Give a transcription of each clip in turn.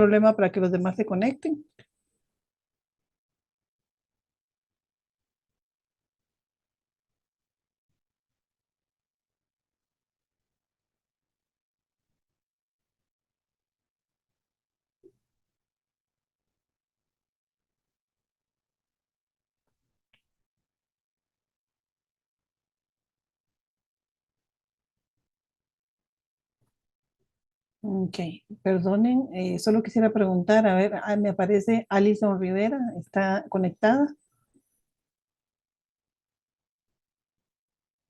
problema para que los demás se conecten. Ok, perdonen, solo quisiera preguntar, a ver, me aparece Alison Rivera, ¿está conectada?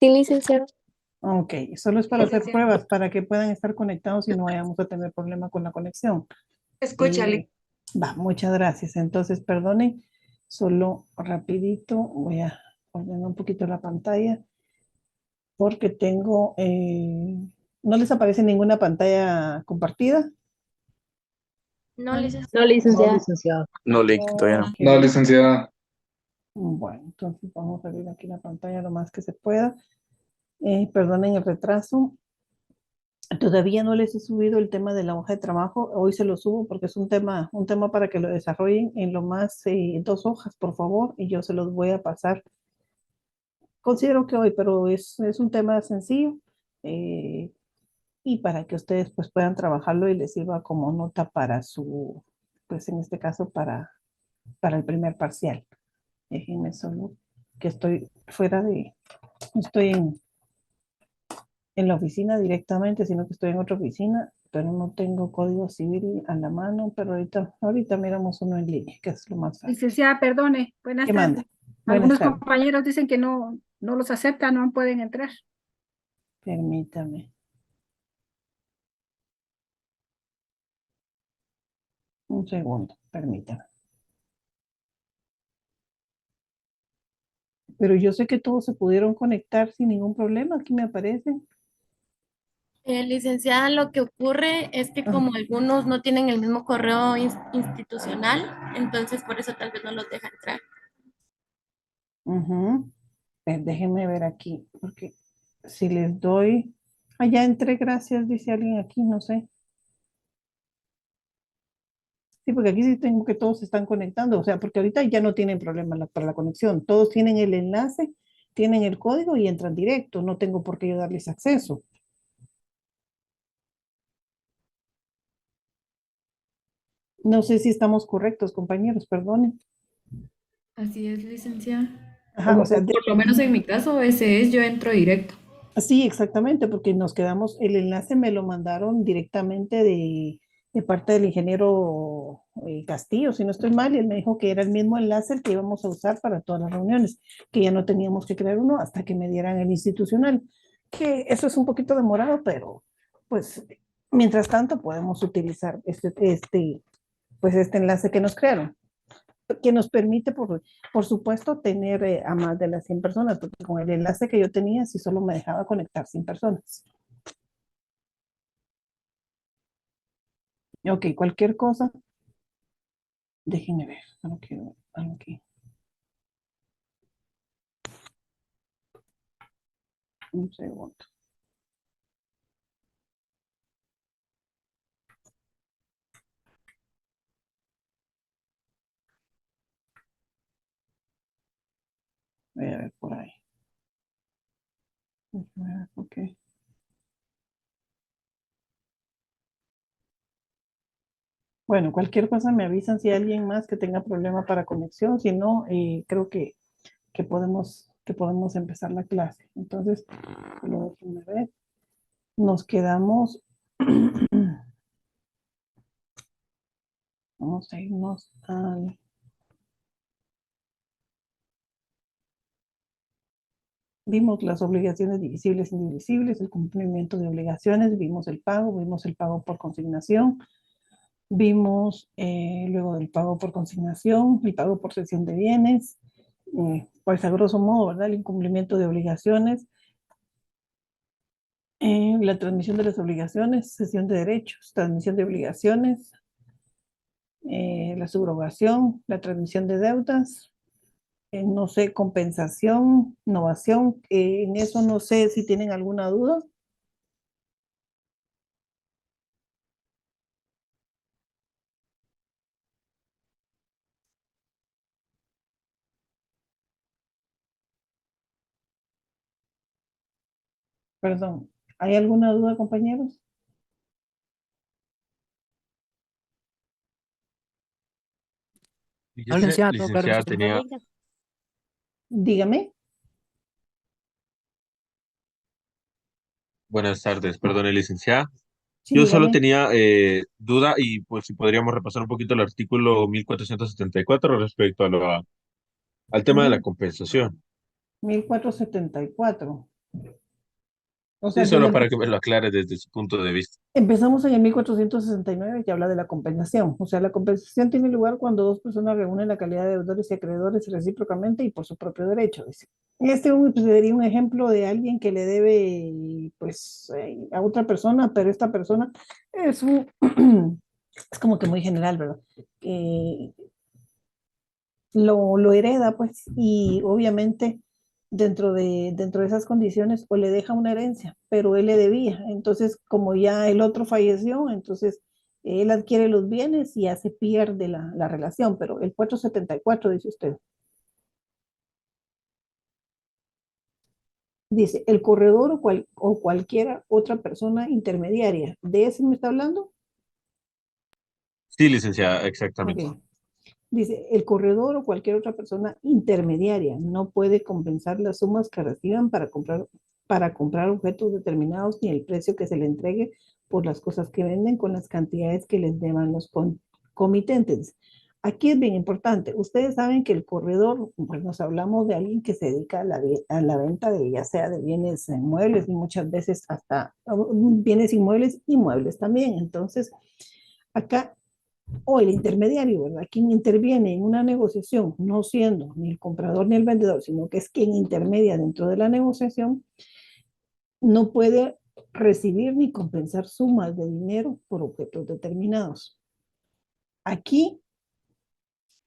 Sí, licenciado. Ok, solo es para hacer pruebas, para que puedan estar conectados y no vayamos a tener problema con la conexión. Escúchale. Muchas gracias. Entonces, perdonen, solo rapidito voy a ordenar un poquito la pantalla porque tengo, ¿no les aparece ninguna pantalla compartida? No, No, licenciado. No, licenciada. licenciada. No, Lick, todavía no. Ok. No, licenciada. Bueno, entonces vamos a abrir aquí la pantalla lo más que se pueda. Perdonen el retraso. Todavía no les he subido el tema de la hoja de trabajo. Hoy se lo subo porque es un tema para que lo desarrollen en lo más 2 hojas, por favor, y yo se los voy a pasar. Considero que hoy, pero es un tema sencillo eh, y para que ustedes pues puedan trabajarlo y les sirva como nota para su, pues en este caso para el primer parcial. Déjenme solo que estoy fuera de, estoy en la oficina directamente, sino que estoy en otra oficina, pero no tengo código civil a la mano, pero ahorita miramos uno en línea, que es lo más fácil. Licenciada, perdone, buenas ¿Qué manda? tardes. Buenas Algunos tardes. compañeros dicen que no los aceptan, no pueden entrar. Permítame. Un segundo, permítame. Pero yo sé que todos se pudieron conectar sin ningún problema, aquí me aparecen. Licenciada, lo que ocurre es que como algunos no tienen el mismo correo institucional, entonces por eso tal vez no los deja entrar. Ujú. Déjenme ver aquí, porque si les doy, allá entré, gracias, dice alguien aquí, no sé. Sí, porque aquí sí tengo que todos se están conectando, o sea, porque ahorita ya no tienen problema para la conexión, todos tienen el enlace, tienen el código y entran directo, no tengo por qué yo darles acceso. No sé si estamos correctos, compañeros, perdonen. Así es, licenciada. Ajá, o sea, Por lo menos en mi caso, ese es, yo entro directo. sí, exactamente, porque nos quedamos, el enlace me lo mandaron directamente de parte del ingeniero Castillo, si no estoy mal, y él me dijo que era el mismo enlace el que íbamos a usar para todas las reuniones, que ya no teníamos que crear uno hasta que me dieran el institucional, que eso es un poquito demorado, pero pues mientras tanto podemos utilizar pues este enlace que nos crearon, que nos permite, por supuesto, tener a más de las 100 personas, porque con el enlace que yo tenía, sí solo me dejaba conectar 100 personas. Ok, cualquier cosa, déjenme ver, algo que, un segundo. Voy a ver por ahí. Ok. Bueno, cualquier cosa me avisan si hay alguien más que tenga problema para conexión, si no, creo que podemos empezar la clase. Entonces, déjenme ver. Nos quedamos, vamos a irnos al vimos las obligaciones divisibles e indivisibles, el cumplimiento de obligaciones, vimos el pago por consignación, vimos luego del pago por consignación, el pago por cesión de bienes, pues a grosso modo, ¿verdad? El incumplimiento de obligaciones, la transmisión de las obligaciones, cesión de derechos, transmisión de obligaciones, la subrogación, la transmisión de deudas, no sé, compensación, innovación, en eso no sé si tienen alguna duda. Perdón, ¿hay alguna duda, compañeros? No, Fíjese, licenciada, todo claro licenciada, nosotros. tenía, Dígame. buenas tardes, perdone, licenciada. Sí, Yo solo dígame. tenía duda y pues si podríamos repasar un poquito el artículo 1474 respecto a al tema de la Mil- compensación. 1474. O sea, Sí, solo para que me lo aclare desde su punto de vista. empezamos en el 1469 que habla de la compensación. O sea, la compensación tiene lugar cuando dos personas reúnen la calidad de deudores y acreedores recíprocamente y por su propio derecho, dice. Sería un ejemplo de alguien que le debe, pues, a otra persona, pero esta persona es un, es como que muy general, ¿verdad? Eh, lo hereda, pues, y obviamente dentro de esas condiciones, pues le deja una herencia, pero él le debía. Entonces, como ya el otro falleció, entonces él adquiere los bienes y ya se pierde la relación, pero el 474 dice usted. Dice, el corredor o cualquiera otra persona intermediaria. ¿De ese me está hablando? Sí, licenciada, exactamente. Ok. Dice, el corredor o cualquier otra persona intermediaria no puede compensar las sumas que reciban para comprar objetos determinados ni el precio que se le entregue por las cosas que venden con las cantidades que les deban los comitentes. Aquí es bien importante. Ustedes saben que el corredor, pues nos hablamos de alguien que se dedica a la venta de ya sea de bienes inmuebles y muchas veces hasta bienes inmuebles y muebles también. Entonces, acá o el intermediario, ¿verdad? Quien interviene en una negociación, no siendo ni el comprador ni el vendedor, sino que es quien intermedia dentro de la negociación, no puede recibir ni compensar sumas de dinero por objetos determinados. Aquí,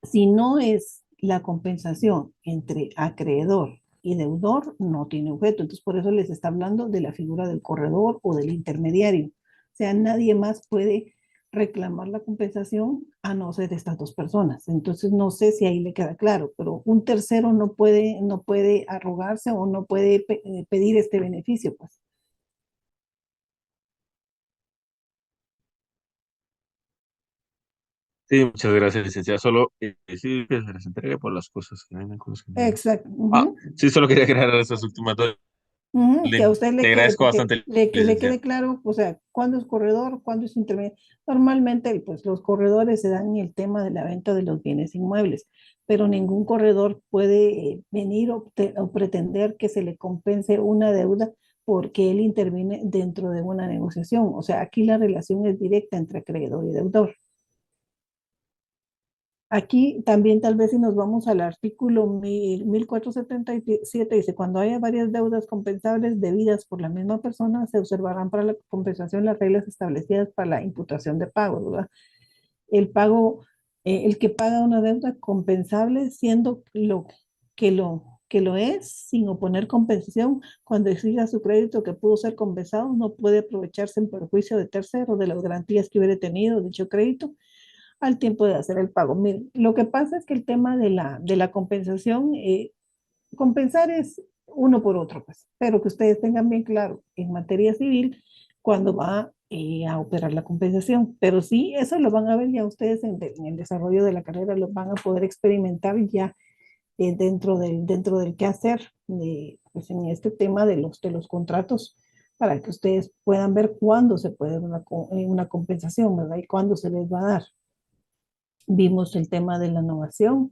si no es la compensación entre acreedor y deudor, no tiene objeto. Entonces, por eso les está hablando de la figura del corredor o del intermediario. O sea, nadie más puede reclamar la compensación a no ser estas dos personas. Entonces, no sé si ahí le queda claro, pero un tercero no puede arrogarse o no puede pedir este beneficio, pues. Sí, muchas gracias, licenciada. Solo sí que se les entregue por las cosas que venden con los que venden. Exacto. Ah, sí, solo quería aclarar esas últimas dos. Que a usted Le agradezco bastante, que le quede licenciada. claro, o sea, cuándo es corredor, cuándo es intermedio. Normalmente, pues los corredores se dan en el tema de la venta de los bienes inmuebles, pero ningún corredor puede venir o pretender que se le compense una deuda porque él interviene dentro de una negociación. O sea, aquí la relación es directa entre acreedor y deudor. Aquí también tal vez si nos vamos al artículo 1477 dice, cuando haya varias deudas compensables debidas por la misma persona, se observarán para la compensación las reglas establecidas para la imputación de pago, ¿verdad? El pago, el que paga una deuda compensable siendo que lo es, sin oponer compensación, cuando exija su crédito que pudo ser compensado, no puede aprovecharse en perjuicio de terceros de las garantías que hubiera tenido dicho crédito al tiempo de hacer el pago. Miren, lo que pasa es que el tema de la compensación, compensar es uno por otro, pues, pero que ustedes tengan bien claro en materia civil cuando va a operar la compensación. Pero sí, eso lo van a ver ya ustedes en el desarrollo de la carrera, lo van a poder experimentar ya dentro del qué hacer, pues en este tema de los contratos, para que ustedes puedan ver cuándo se puede dar una compensación, ¿verdad? Y cuándo se les va a dar. Vimos el tema de la innovación,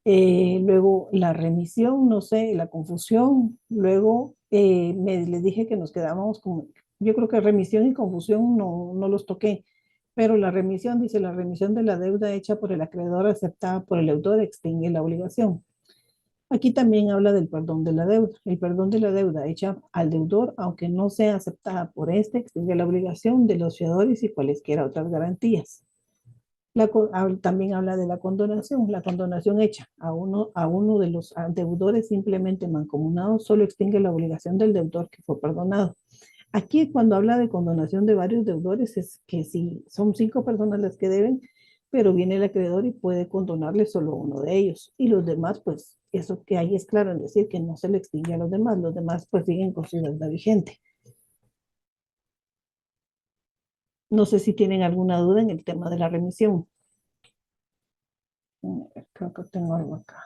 luego la remisión, no sé, la confusión, luego les dije que nos quedábamos con, yo creo que remisión y confusión no los toqué, pero la remisión, dice, la remisión de la deuda hecha por el acreedor aceptada por el deudor extingue la obligación. Aquí también habla del perdón de la deuda. El perdón de la deuda hecha al deudor, aunque no sea aceptada por este, extingue la obligación de los fiadores y cualesquiera otras garantías. También habla de la condonación. La condonación hecha a uno de los deudores simplemente mancomunados solo extingue la obligación del deudor que fue perdonado. Aquí cuando habla de condonación de varios deudores es que si son 5 personas las que deben, pero viene el acreedor y puede condonarle solo uno de ellos y los demás pues eso que ahí es claro en decir que no se le extingue a los demás pues siguen con su deuda vigente. No sé si tienen alguna duda en el tema de la remisión. Creo que tengo algo acá.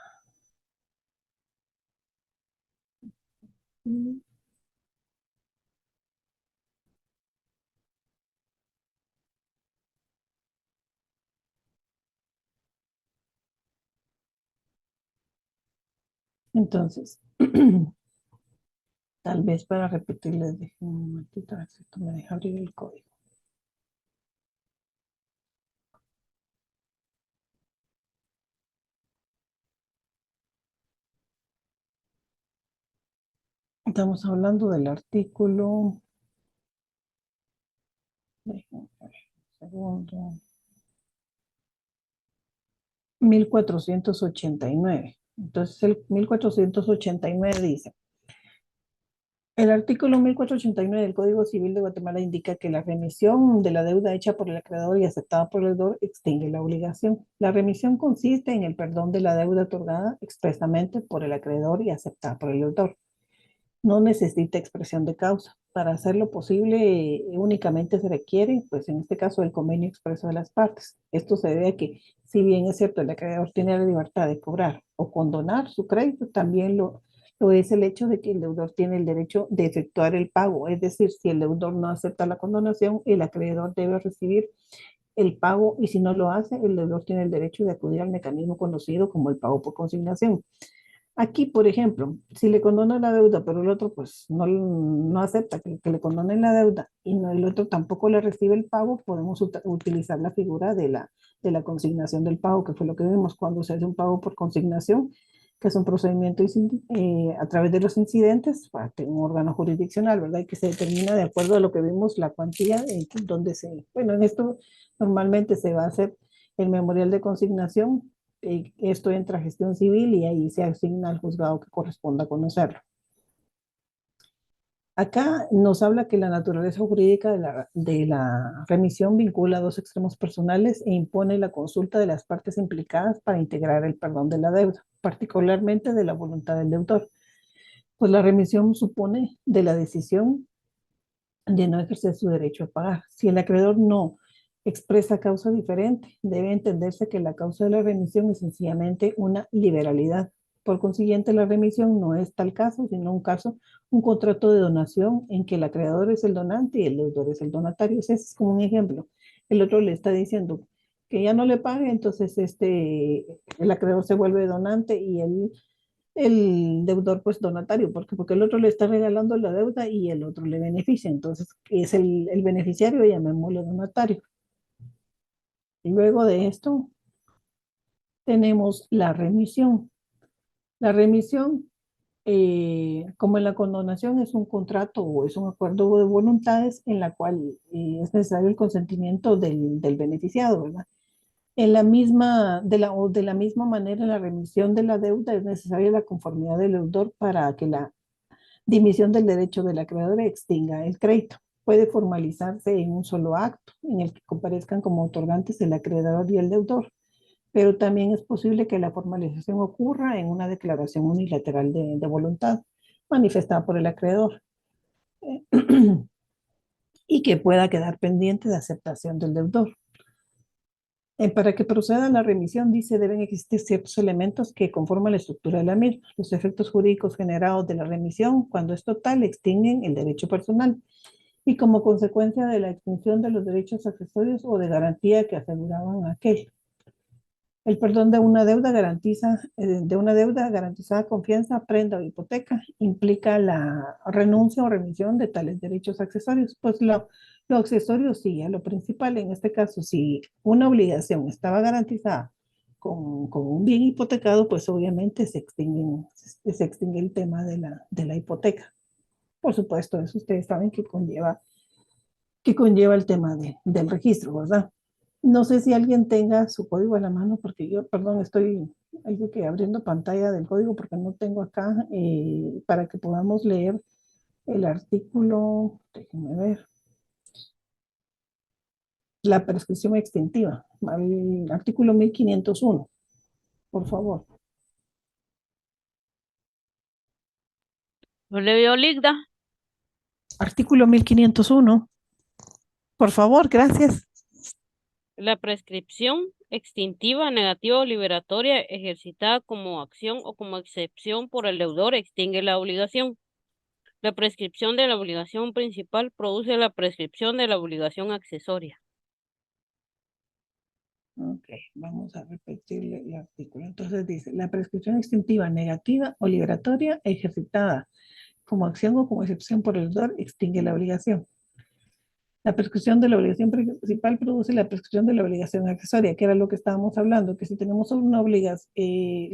Entonces, tal vez para repetirles, dejen un momentito, a ver si esto me deja abrir el código. Estamos hablando del artículo, déjenme ver un segundo, 1489. Entonces, el 1489 dice, el artículo 1489 del Código Civil de Guatemala indica que la remisión de la deuda hecha por el acreedor y aceptada por el deudor extingue la obligación. La remisión consiste en el perdón de la deuda otorgada expresamente por el acreedor y aceptada por el deudor. No necesita expresión de causa. Para hacerlo posible, únicamente se requiere, pues en este caso, el convenio expreso de las partes. Esto se debe a que, si bien es cierto, el acreedor tiene la libertad de cobrar o condonar su crédito, también lo es el hecho de que el deudor tiene el derecho de efectuar el pago. Es decir, si el deudor no acepta la condonación, el acreedor debe recibir el pago y si no lo hace, el deudor tiene el derecho de acudir al mecanismo conocido como el pago por consignación. Aquí, por ejemplo, si le condonan la deuda, pero el otro pues no acepta que le condonen la deuda y no, el otro tampoco le recibe el pago, podemos utilizar la figura de la consignación del pago, que fue lo que vimos cuando se hace un pago por consignación, que es un procedimiento a través de los incidentes, un órgano jurisdiccional, ¿verdad? Y que se determina de acuerdo a lo que vimos la cuantía donde bueno, en esto normalmente se va a hacer el memorial de consignación. Esto entra a gestión civil y ahí se asigna al juzgado que corresponda conocerlo. Acá nos habla que la naturaleza jurídica de la remisión vincula dos extremos personales e impone la consulta de las partes implicadas para integrar el perdón de la deuda, particularmente de la voluntad del deudor. Pues la remisión supone de la decisión de no ejercer su derecho a pagar. Si el acreedor no expresa causa diferente, debe entenderse que la causa de la remisión es sencillamente una liberalidad. Por consiguiente, la remisión no es tal caso, sino un contrato de donación en que el acreedor es el donante y el deudor es el donatario. Ese es como un ejemplo. El otro le está diciendo que ya no le pague, entonces el acreedor se vuelve donante y el deudor pues donatario, porque el otro le está regalando la deuda y el otro le beneficia, entonces es el beneficiario, llamémosle donatario. Y luego de esto tenemos la remisión. La remisión, como en la condonación, es un contrato o es un acuerdo de voluntades en la cual es necesario el consentimiento del beneficiado, ¿verdad? De la misma manera, en la remisión de la deuda es necesaria la conformidad del deudor para que la dimisión del derecho del acreedor extinga el crédito. Puede formalizarse en un solo acto en el que comparezcan como otorgantes el acreedor y el deudor, pero también es posible que la formalización ocurra en una declaración unilateral de voluntad manifestada por el acreedor y que pueda quedar pendiente de aceptación del deudor. Para que proceda la remisión, dice, deben existir ciertos elementos que conforman la estructura de la misma. Los efectos jurídicos generados de la remisión, cuando es total, extinguen el derecho personal y como consecuencia de la extinción de los derechos accesorios o de garantía que aseguraban aquel. El perdón de una deuda garantizada confianza, prenda o hipoteca implica la renuncia o remisión de tales derechos accesorios. Pues lo accesorio sí, a lo principal en este caso, si una obligación estaba garantizada con un bien hipotecado, pues obviamente se extingue el tema de la hipoteca. Por supuesto, eso ustedes saben que conlleva el tema del registro, ¿verdad? No sé si alguien tenga su código a la mano, porque yo, perdón, estoy abriendo pantalla del código porque no tengo acá para que podamos leer el artículo, déjenme ver, la prescripción extintiva, el artículo 1501, por favor. Yo le veo Ligda. Artículo 1501. Por favor, gracias. La prescripción extintiva, negativa o liberatoria ejercitada como acción o como excepción por el deudor extingue la obligación. La prescripción de la obligación principal produce la prescripción de la obligación accesoria. Ok, vamos a repetirle el artículo. Entonces dice, la prescripción extintiva negativa o liberatoria ejercitada como acción o como excepción por el deudor extingue la obligación. La prescripción de la obligación principal produce la prescripción de la obligación accesoria, que era lo que estábamos hablando, que si tenemos una obligación,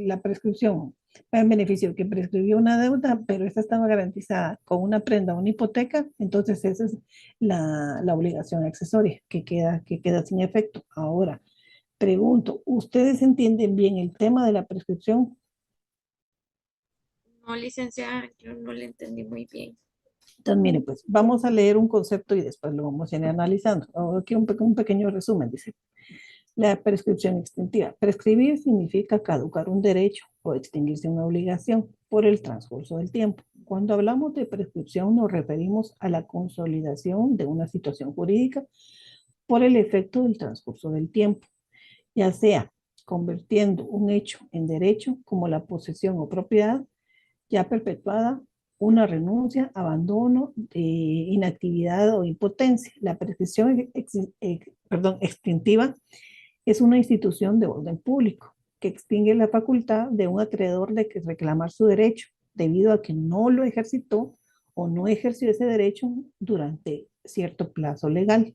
la prescripción va en beneficio que prescribió una deuda, pero esta estaba garantizada con una prenda o una hipoteca, entonces esa es la obligación accesoria que queda sin efecto. Ahora, pregunto, ¿ustedes entienden bien el tema de la prescripción? No, licenciada, yo no le entendí muy bien. Entonces, miren, pues vamos a leer un concepto y después lo vamos a ir analizando. Aquí un pequeño resumen, dice. La prescripción extintiva. Prescribir significa caducar un derecho o extinguirse una obligación por el transcurso del tiempo. Cuando hablamos de prescripción nos referimos a la consolidación de una situación jurídica por el efecto del transcurso del tiempo, ya sea convirtiendo un hecho en derecho como la posesión o propiedad ya perpetuada, una renuncia, abandono, inactividad o impotencia. La prescripción extintiva es una institución de orden público que extingue la facultad de un acreedor de que reclamar su derecho debido a que no lo ejercitó o no ejerció ese derecho durante cierto plazo legal.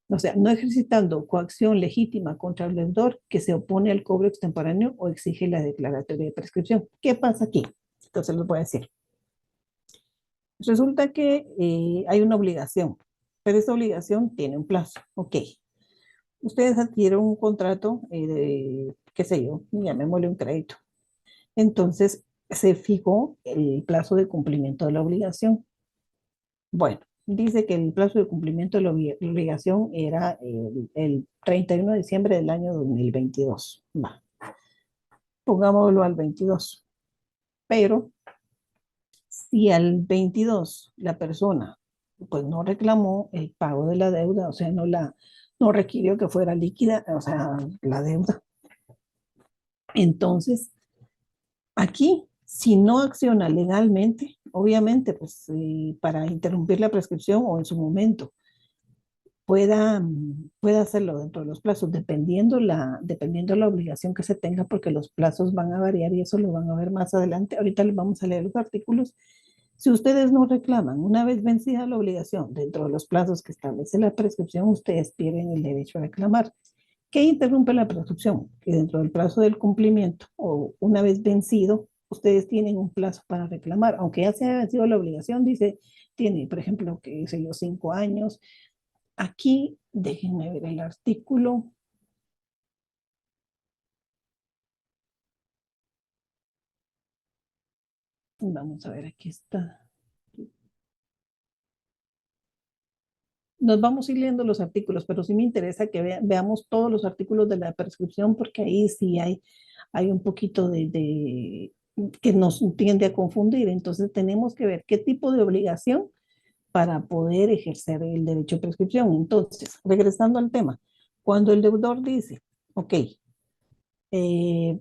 O sea, no ejercitando coacción legítima contra el deudor que se opone al cobro extemporáneo o exige la declaratoria de prescripción. ¿Qué pasa aquí? Entonces les voy a decir. Resulta que hay una obligación, pero esa obligación tiene un plazo. Ok. Ustedes adquirieron un contrato de, qué sé yo, llamémosle un crédito. Entonces se fijó el plazo de cumplimiento de la obligación. Bueno, dice que el plazo de cumplimiento de la obligación era el 31 de diciembre del año 2022. Va, pongámoslo al 22. Pero si al 22 la persona pues no reclamó el pago de la deuda, o sea, no requirió que fuera líquida, o sea, la deuda. Entonces, aquí, si no acciona legalmente, obviamente, pues para interrumpir la prescripción o en su momento pueda hacerlo dentro de los plazos, dependiendo la obligación que se tenga, porque los plazos van a variar y eso lo van a ver más adelante. Ahorita les vamos a leer los artículos. Si ustedes no reclaman, una vez vencida la obligación dentro de los plazos que establece la prescripción, ustedes pierden el derecho a reclamar. ¿Qué interrumpe la prescripción? Que dentro del plazo del cumplimiento o una vez vencido, ustedes tienen un plazo para reclamar, aunque ya se haya vencido la obligación, dice, tiene, por ejemplo, que sé yo, 5 años. Aquí, déjenme ver el artículo. Vamos a ver, aquí está. Nos vamos a ir leyendo los artículos, pero sí me interesa que veamos todos los artículos de la prescripción, porque ahí sí hay un poquito que nos tiende a confundir. Entonces tenemos que ver qué tipo de obligación para poder ejercer el derecho de prescripción. Entonces, regresando al tema, cuando el deudor dice, ok,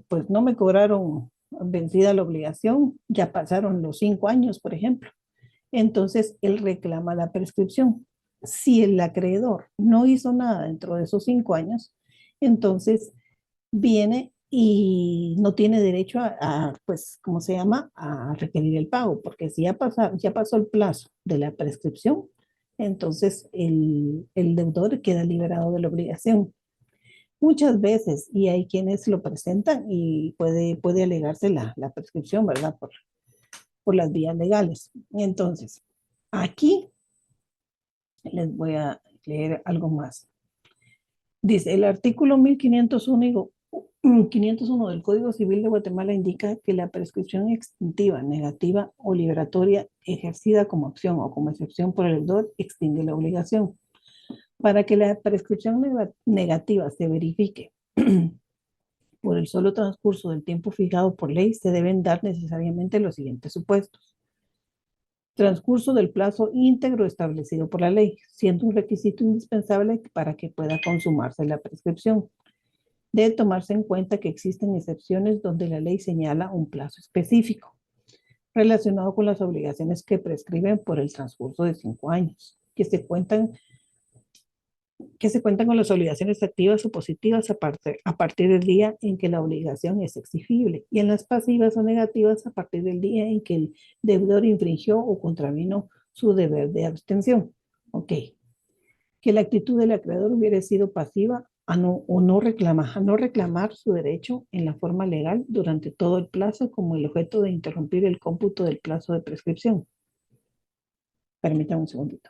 pues no me cobraron vencida la obligación, ya pasaron los 5 años, por ejemplo, entonces él reclama la prescripción. Si el acreedor no hizo nada dentro de esos 5 años, entonces viene y no tiene derecho pues, ¿cómo se llama? A requerir el pago, porque si ya pasó el plazo de la prescripción, entonces el deudor queda liberado de la obligación. Muchas veces, y hay quienes lo presentan y puede alegarse la prescripción, ¿verdad? Por las vías legales. Entonces, aquí les voy a leer algo más. Dice, el artículo 1501 del Código Civil de Guatemala indica que la prescripción extintiva, negativa o liberatoria ejercida como acción o como excepción por el deudor extingue la obligación. Para que la prescripción negativa se verifique por el solo transcurso del tiempo fijado por ley, se deben dar necesariamente los siguientes supuestos. transcurso del plazo íntegro establecido por la ley, siendo un requisito indispensable para que pueda consumarse la prescripción. Debe tomarse en cuenta que existen excepciones donde la ley señala un plazo específico relacionado con las obligaciones que prescriben por el transcurso de 5 años, que se cuentan con las obligaciones activas o positivas a partir del día en que la obligación es exigible, y en las pasivas o negativas a partir del día en que el deudor infringió o contravino su deber de abstención. Ok. Que la actitud del acreedor hubiera sido pasiva a no reclamar su derecho en la forma legal durante todo el plazo como el objeto de interrumpir el cómputo del plazo de prescripción. Permítame un segundito.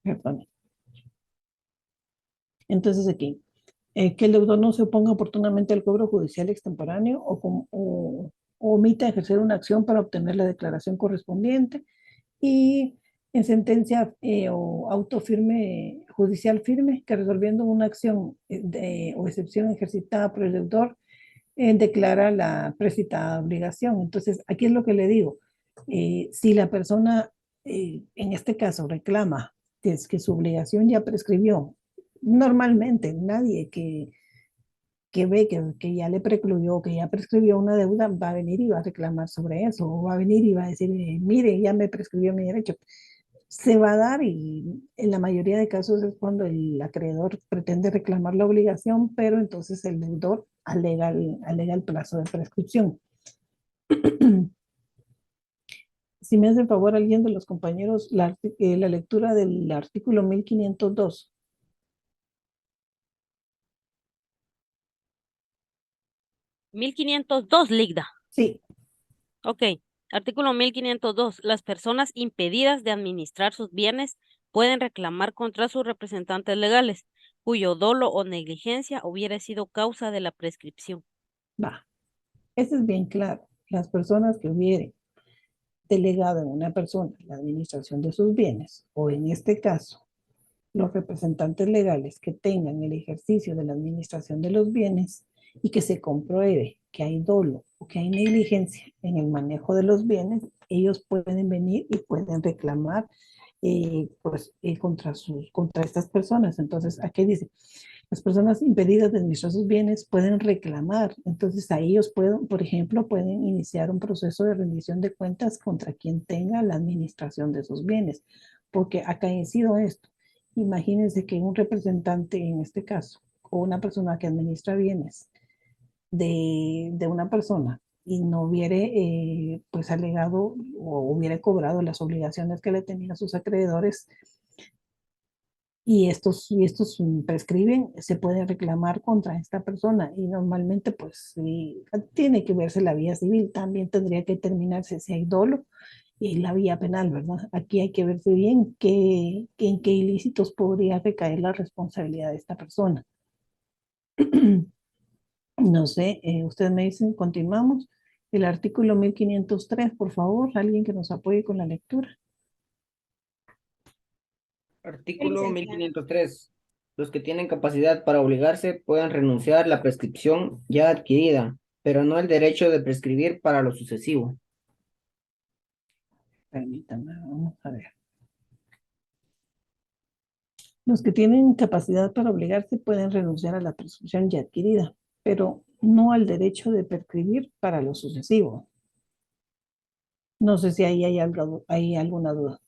Perdón. Entonces aquí, que el deudor no se oponga oportunamente al cobro judicial extemporáneo o omita ejercer una acción para obtener la declaración correspondiente, y en sentencia o auto firme, judicial firme, que resolviendo una acción o excepción ejercitada por el deudor, declara la precitada obligación. Entonces, aquí es lo que le digo. Si la persona, en este caso, reclama que su obligación ya prescribió, normalmente nadie que ve que ya le precluyó, que ya prescribió una deuda, va a venir y va a reclamar sobre eso, o va a venir y va a decir, mire, ya me prescribió mi derecho. Se va a dar, y en la mayoría de casos es cuando el acreedor pretende reclamar la obligación, pero entonces el deudor alega el plazo de prescripción. Si me hace favor alguien de los compañeros, la lectura del artículo 1502. 1502, Ligda. Sí, Ok. Artículo 1502. Las personas impedidas de administrar sus bienes pueden reclamar contra sus representantes legales, cuyo dolo o negligencia hubiera sido causa de la prescripción. va. Eso es bien claro. Las personas que hubieren delegado en una persona la administración de sus bienes, o en este caso, los representantes legales que tengan el ejercicio de la administración de los bienes y que se compruebe que hay dolo o que hay negligencia en el manejo de los bienes, ellos pueden venir y pueden reclamar contra estas personas. Entonces, aquí dice, las personas impedidas de administrar sus bienes pueden reclamar. Entonces, a ellos pueden, por ejemplo, pueden iniciar un proceso de rendición de cuentas contra quien tenga la administración de sus bienes, porque ha caído esto. Imagínense que un representante, en este caso, o una persona que administra bienes de una persona y no hubiere pues alegado o hubiera cobrado las obligaciones que le tenían sus acreedores, y estos prescriben, se puede reclamar contra esta persona, y normalmente pues sí, tiene que verse la vía civil, también tendría que terminarse si hay dolo y la vía penal, ¿verdad? Aquí hay que verse bien en qué ilícitos podría recaer la responsabilidad de esta persona. No sé, ustedes me dicen, continuamos. El artículo 1503, por favor, alguien que nos apoye con la lectura. Artículo 1503. Los que tienen capacidad para obligarse pueden renunciar a la prescripción ya adquirida, pero no el derecho de prescribir para lo sucesivo. Permítanme, vamos a ver. Los que tienen capacidad para obligarse pueden renunciar a la prescripción ya adquirida, pero no al derecho de prescribir para lo sucesivo. No sé si ahí hay alguna duda.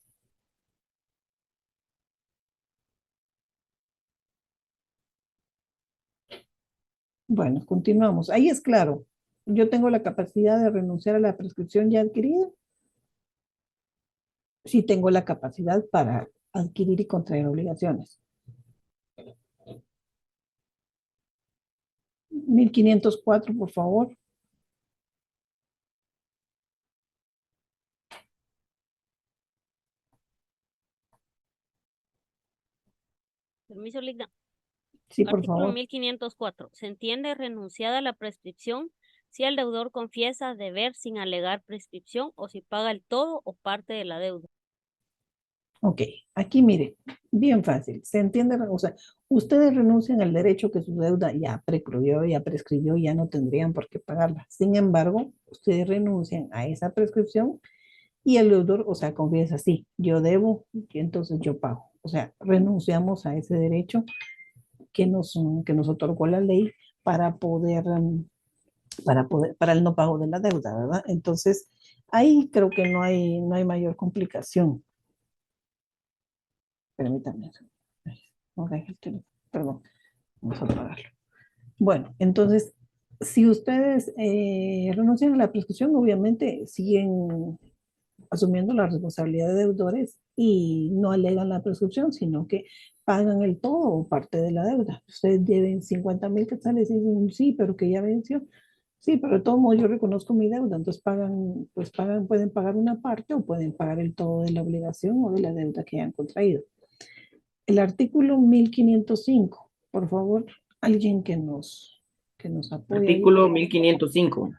Bueno, continuamos. Ahí es claro. Yo tengo la capacidad de renunciar a la prescripción ya adquirida. Sí tengo la capacidad para adquirir y contraer obligaciones. 1504, por favor. Permiso, Ligda. Sí, por Artículo favor. 1504. Se entiende renunciada la prescripción si el deudor confiesa deber sin alegar prescripción o si paga el todo o parte de la deuda. Ok, aquí mire, bien fácil, se entiende, o sea, ustedes renuncian al derecho que su deuda ya prescribió, ya no tendrían por qué pagarla. Sin embargo, ustedes renuncian a esa prescripción y el deudor, o sea, confiesa, sí, yo debo y entonces yo pago. O sea, renunciamos a ese derecho que nos otorgó la ley para para el no pago de la deuda, ¿verdad? Entonces, ahí creo que no hay mayor complicación. Permítanme. Ok, perdón, vamos a apagarlo. Bueno, entonces, si ustedes renuncian a la prescripción, obviamente siguen asumiendo la responsabilidad de deudores y no alegan la prescripción, sino que pagan el todo o parte de la deuda. Ustedes deben 50,000 quetzales y dicen, sí, pero que ya venció. Sí, pero de todos modos yo reconozco mi deuda, entonces pueden pagar una parte o pueden pagar el todo de la obligación o de la deuda que hayan contraído. El artículo 1505, por favor, alguien que nos apoye ahí. Artículo 1505.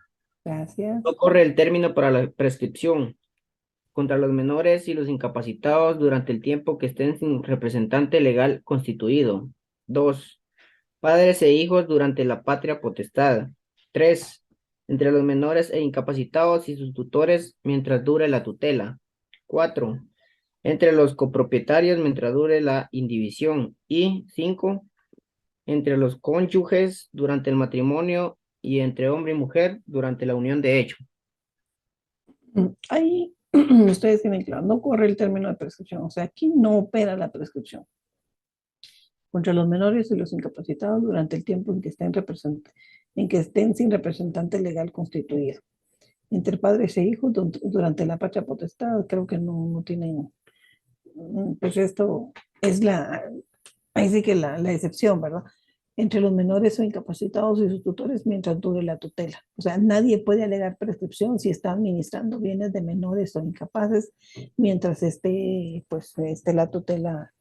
Gracias. No corre el término para la prescripción contra los menores y los incapacitados durante el tiempo que estén sin representante legal constituido. 2. Padres e hijos durante la patria potestad. 3. Entre los menores e incapacitados y sus tutores mientras dure la tutela. 4. Entre los copropietarios mientras dure la indivisión. Y 5. Entre los cónyuges durante el matrimonio y entre hombre y mujer durante la unión de hecho. Ahí ustedes tienen claro, no corre el término de prescripción, o sea, aquí no opera la prescripción. Contra los menores y los incapacitados durante el tiempo en que estén sin representante legal constituido. Entre padres e hijos durante la patria potestad, creo que no tienen, pues esto es ahí sí que la excepción, ¿verdad? Entre los menores o incapacitados y sus tutores mientras dure la tutela. O sea, nadie puede alegar prescripción si está administrando bienes de menores o incapaces mientras esté la tutela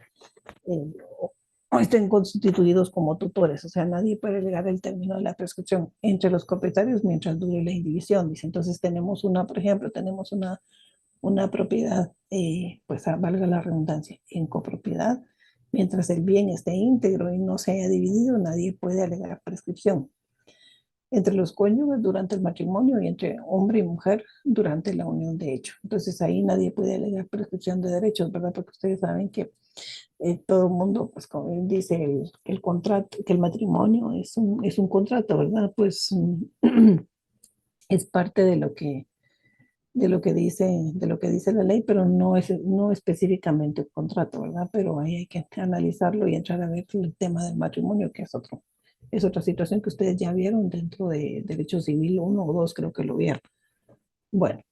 o estén constituidos como tutores. O sea, nadie puede alegar el término de la prescripción entre los propietarios mientras dure la indivisión. Dice, entonces tenemos por ejemplo, tenemos una propiedad, pues valga la redundancia, en copropiedad. Mientras el bien esté íntegro y no se haya dividido, nadie puede alegar prescripción. Entre los cónyuges durante el matrimonio y entre hombre y mujer durante la unión de hecho. Entonces ahí nadie puede alegar prescripción de derechos, ¿verdad? Porque ustedes saben que todo el mundo, pues como dice el contrato, que el matrimonio es un contrato, ¿verdad? Pues es parte de lo que dice la ley, pero no específicamente un contrato, ¿verdad? Pero ahí hay que analizarlo y entrar a ver el tema del matrimonio, que es otra situación que ustedes ya vieron dentro de Derecho Civil 1 o 2, creo que lo vieron. Bueno,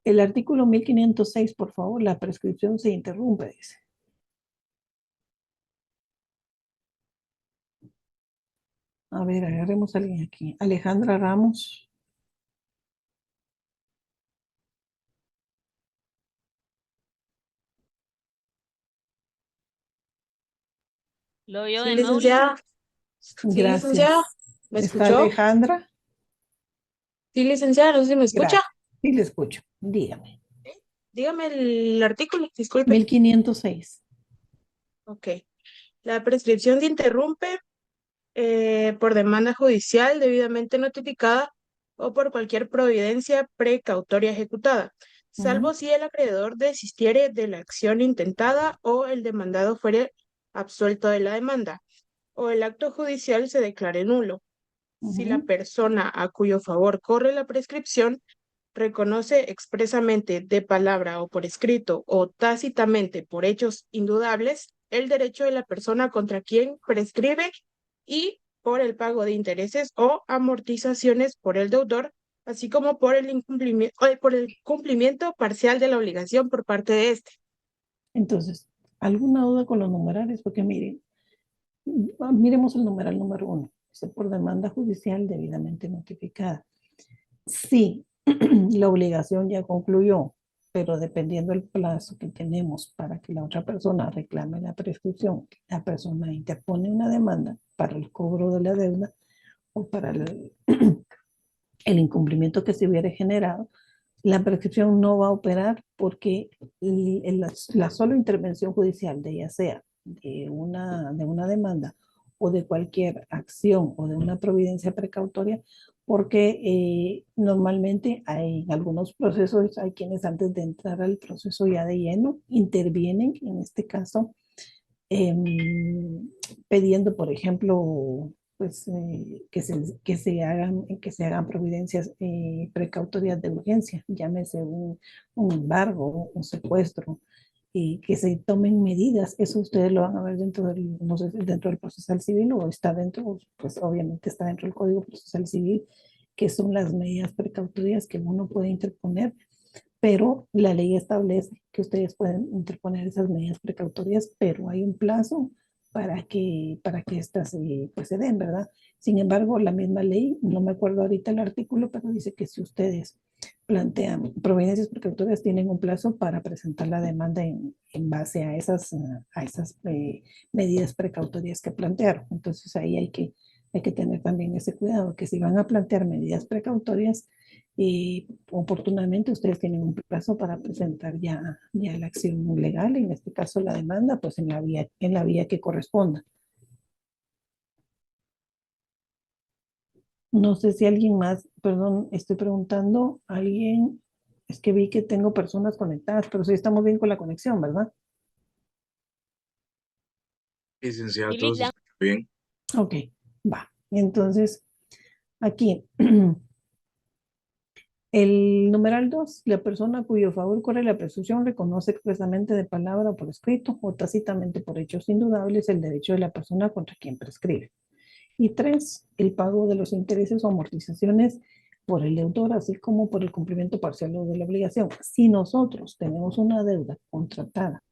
el artículo 1506, por favor, la prescripción se interrumpe, dice. A ver, agarremos a alguien aquí. Alejandra Ramos. Lo veo Sí, de nuevo. licenciada. Sí, Gracias. licenciada. ¿Me ¿Está escuchó? Alejandra? Sí, licenciada, no sé si me escucha. Gracias. Sí, le escucho. Dígame. Dígame el artículo, disculpe. 1506. Ok. La prescripción se interrumpe por demanda judicial debidamente notificada o por cualquier providencia precautoria ejecutada, salvo si el acreedor desistiere de la acción intentada o el demandado fuere absuelto de la demanda o el acto judicial se declare nulo. Si la persona a cuyo favor corre la prescripción reconoce expresamente de palabra o por escrito o tácitamente por hechos indudables el derecho de la persona contra quien prescribe y por el pago de intereses o amortizaciones por el deudor, así como por el cumplimiento parcial de la obligación por parte de éste. Entonces, ¿alguna duda con los numerales? Porque miren, miremos el numeral número 1. Dice por demanda judicial debidamente notificada. Sí, la obligación ya concluyó. pero dependiendo del plazo que tenemos para que la otra persona reclame la prescripción, la persona interpone una demanda para el cobro de la deuda o para el incumplimiento que se hubiera generado, la prescripción no va a operar porque la sola intervención judicial, de ya sea de una demanda o de cualquier acción o de una providencia precautoria, porque normalmente hay en algunos procesos, hay quienes antes de entrar al proceso ya de lleno intervienen, en este caso, pidiendo, por ejemplo, pues, que se hagan providencias precautorias de urgencia, llámese un embargo, un secuestro, y que se tomen medidas. Eso ustedes lo van a ver dentro del, no sé, dentro del procesal civil o está dentro, pues obviamente está dentro del Código Procesal Civil, que son las medidas precautorias que uno puede interponer, pero la ley establece que ustedes pueden interponer esas medidas precautorias, pero hay un plazo para que estas pues se den, ¿verdad? Sin embargo, la misma ley, no me acuerdo ahorita el artículo, pero dice que si ustedes plantean providencias precautorias, tienen un plazo para presentar la demanda en base a esas medidas precautorias que plantearon. Entonces ahí hay que tener también ese cuidado, que si van a plantear medidas precautorias, y oportunamente ustedes tienen un plazo para presentar ya la acción legal, en este caso la demanda, pues en la vía que corresponda. No sé si alguien más, perdón, estoy preguntando, alguien, es que vi que tengo personas conectadas, pero sí estamos bien con la conexión, ¿verdad? Licenciada, Sí, todo se Lisa. escucha bien. Ok, va. Entonces, aquí, el numeral 2, la persona cuyo favor corre la presunción reconoce expresamente de palabra o por escrito o tácitamente por hechos indudables el derecho de la persona contra quien prescribe. Y 3, el pago de los intereses o amortizaciones por el deudor, así como por el cumplimiento parcial de la obligación. Si nosotros tenemos una deuda contratada,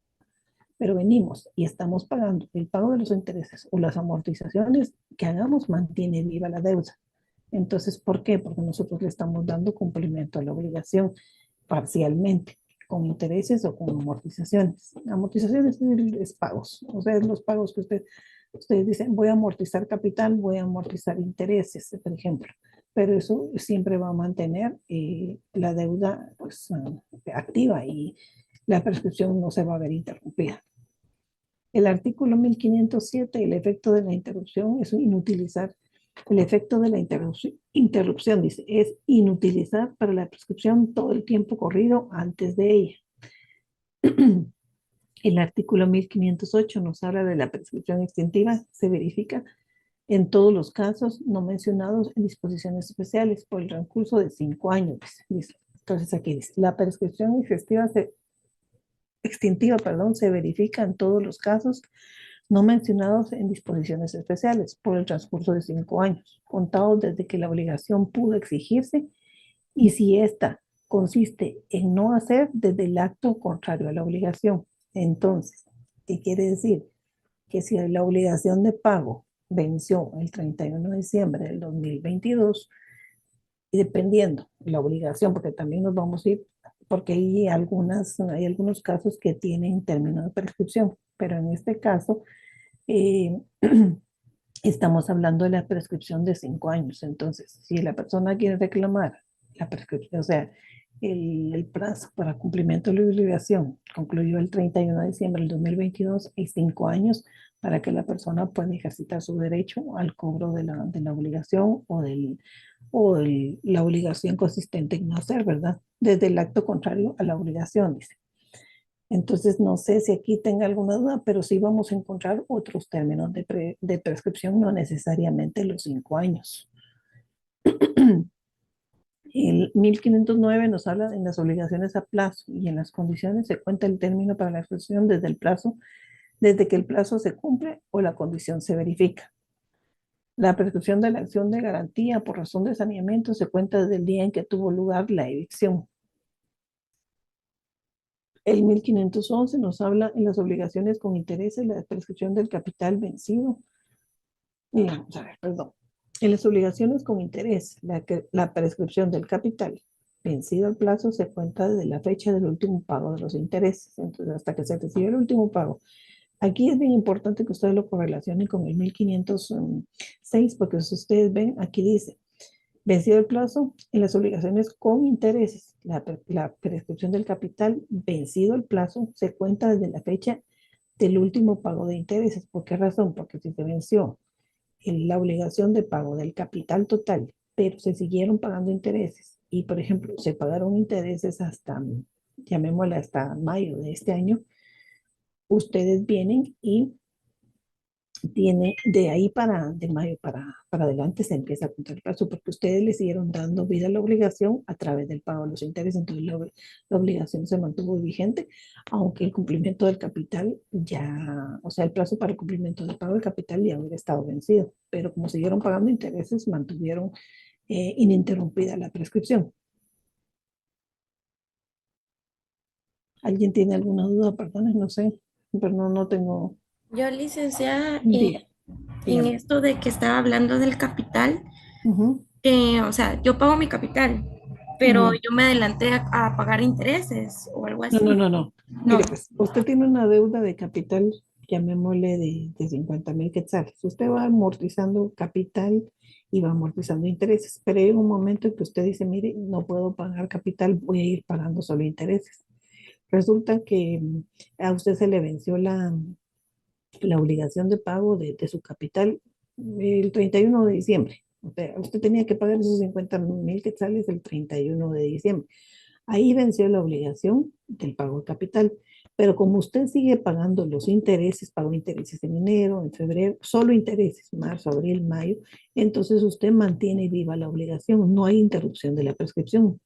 pero venimos y estamos pagando el pago de los intereses o las amortizaciones que hagamos, mantiene viva la deuda. Entonces, ¿por qué? Porque nosotros le estamos dando cumplimiento a la obligación parcialmente, con intereses o con amortizaciones. Amortizaciones es pagos, o sea, los pagos que ustedes dicen, voy a amortizar capital, voy a amortizar intereses, por ejemplo, pero eso siempre va a mantener la deuda pues, activa y la prescripción no se va a ver interrumpida. El artículo 1507, el efecto de la interrupción es inutilizar. El efecto de la interrupción, dice, es inutilizar para la prescripción todo el tiempo corrido antes de ella. El artículo 1508 nos habla de la prescripción extintiva, se verifica en todos los casos no mencionados en disposiciones especiales por el transcurso de 5 años. Dice. Entonces aquí dice, la prescripción extintiva, se verifica en todos los casos no mencionados en disposiciones especiales por el transcurso de 5 años, contados desde que la obligación pudo exigirse y si ésta consiste en no hacer desde el acto contrario a la obligación. Entonces, ¿qué quiere decir? Que si la obligación de pago venció el 31 de diciembre del 2022, y dependiendo la obligación, porque también nos vamos a ir, porque hay algunos casos que tienen término de prescripción, pero en este caso estamos hablando de la prescripción de 5 años. Entonces, si la persona quiere reclamar la prescripción, o sea, el plazo para cumplimiento de la obligación concluyó el 31 de diciembre del 2022 y 5 años para que la persona pueda ejercitar su derecho al cobro de la obligación o la obligación consistente en no hacer, ¿verdad? Desde el acto contrario a la obligación, dice. Entonces, no sé si aquí tenga alguna duda, pero sí vamos a encontrar otros términos de prescripción, no necesariamente los 5 años. El 1509 nos habla en las obligaciones a plazo y en las condiciones se cuenta el término para la ejecución desde que el plazo se cumple o la condición se verifica. La prescripción de la acción de garantía por razón de saneamiento se cuenta desde el día en que tuvo lugar la evicción. El 1511 nos habla en las obligaciones con intereses, la prescripción del capital vencido. Vamos a ver, perdón. En las obligaciones con interés, la prescripción del capital vencido el plazo se cuenta desde la fecha del último pago de los intereses, entonces hasta que se recibe el último pago. Aquí es bien importante que ustedes lo correlacionen con el 1506, porque si ustedes ven, aquí dice, vencido el plazo en las obligaciones con intereses. La prescripción del capital, vencido el plazo, se cuenta desde la fecha del último pago de intereses. ¿Por qué razón? Porque si se venció la obligación de pago del capital total, pero se siguieron pagando intereses y, por ejemplo, se pagaron intereses hasta, llamémosle hasta mayo de este año, ustedes vienen y tiene de ahí de mayo para adelante se empieza a contar el plazo porque ustedes le siguieron dando vida a la obligación a través del pago de los intereses, entonces la obligación se mantuvo vigente, aunque el cumplimiento del capital ya, o sea, el plazo para el cumplimiento del pago del capital ya hubiera estado vencido, pero como siguieron pagando intereses, mantuvieron ininterrumpida la prescripción. ¿Alguien tiene alguna duda? Perdón, no sé, pero no tengo. Yo, licenciada, Diga, en dígame. esto de que estaba hablando del capital, Ujú, o sea, yo pago mi capital, pero ujú. yo me adelanté a pagar intereses o algo No, no, así. no, no. No, Mire, pues, usted tiene una deuda de capital, llamémosle de 50,000 quetzales. Usted va amortizando capital y va amortizando intereses, pero hay un momento en que usted dice, mire, no puedo pagar capital, voy a ir pagando solo intereses. Resulta que a usted se le venció la obligación de pago de su capital el 31 de diciembre. O sea, usted tenía que pagar esos 50,000 quetzales el 31 de diciembre. Ahí venció la obligación del pago de capital. Pero como usted sigue pagando los intereses, pagó intereses en enero, en febrero, solo intereses, marzo, abril, mayo, entonces usted mantiene viva la obligación. No hay interrupción de la prescripción,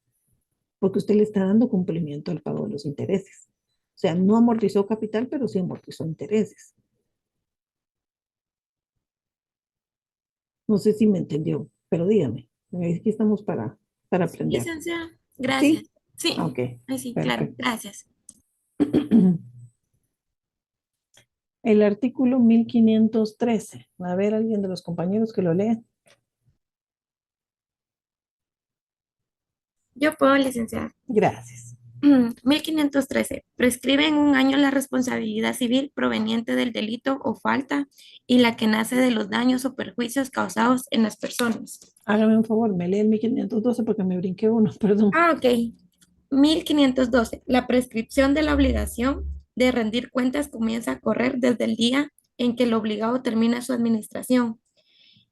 porque usted le está dando cumplimiento al pago de los intereses. O sea, no amortizó capital, pero sí amortizó intereses. No sé si me entendió, pero dígame. Aquí estamos para aprender. licenciada, gracias. ¿Sí? Sí, Ok, ay, sí, claro, perfecto. gracias. El artículo 1513. A ver, alguien de los compañeros que lo lea. Yo puedo, licenciada. Gracias. 1513. Prescribe en un año la responsabilidad civil proveniente del delito o falta y la que nace de los daños o perjuicios causados en las personas. Hágame un favor, me lee el 1512 porque me brinqué uno, perdón. Ok. 1512. La prescripción de la obligación de rendir cuentas comienza a correr desde el día en que el obligado termina su administración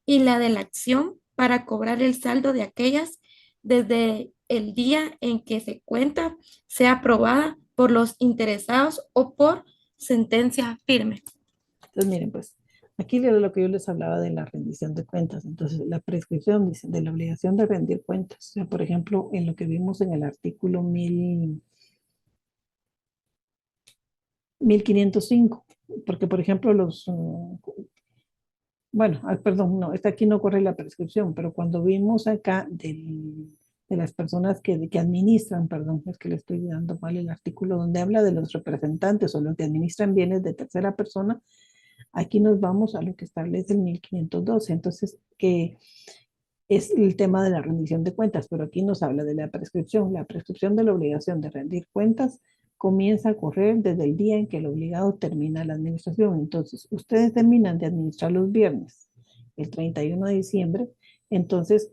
y la de la acción para cobrar el saldo de aquellas desde el día en que se cuenta sea aprobada por los interesados o por sentencia firme. Entonces, miren, pues, aquí leo lo que yo les hablaba de la rendición de cuentas. Entonces, la prescripción, dice, de la obligación de rendir cuentas. O sea, por ejemplo, en lo que vimos en el artículo 1505, porque, por ejemplo, bueno, perdón, no, esta aquí no corre la prescripción, pero cuando vimos acá de las personas que administran, perdón, es que le estoy dando mal el artículo donde habla de los representantes o los que administran bienes de tercera persona, aquí nos vamos a lo que establece el 1512, entonces, que es el tema de la rendición de cuentas, pero aquí nos habla de la prescripción. La prescripción de la obligación de rendir cuentas comienza a correr desde el día en que el obligado termina la administración. Entonces, ustedes terminan de administrar los viernes, el 31 de diciembre, entonces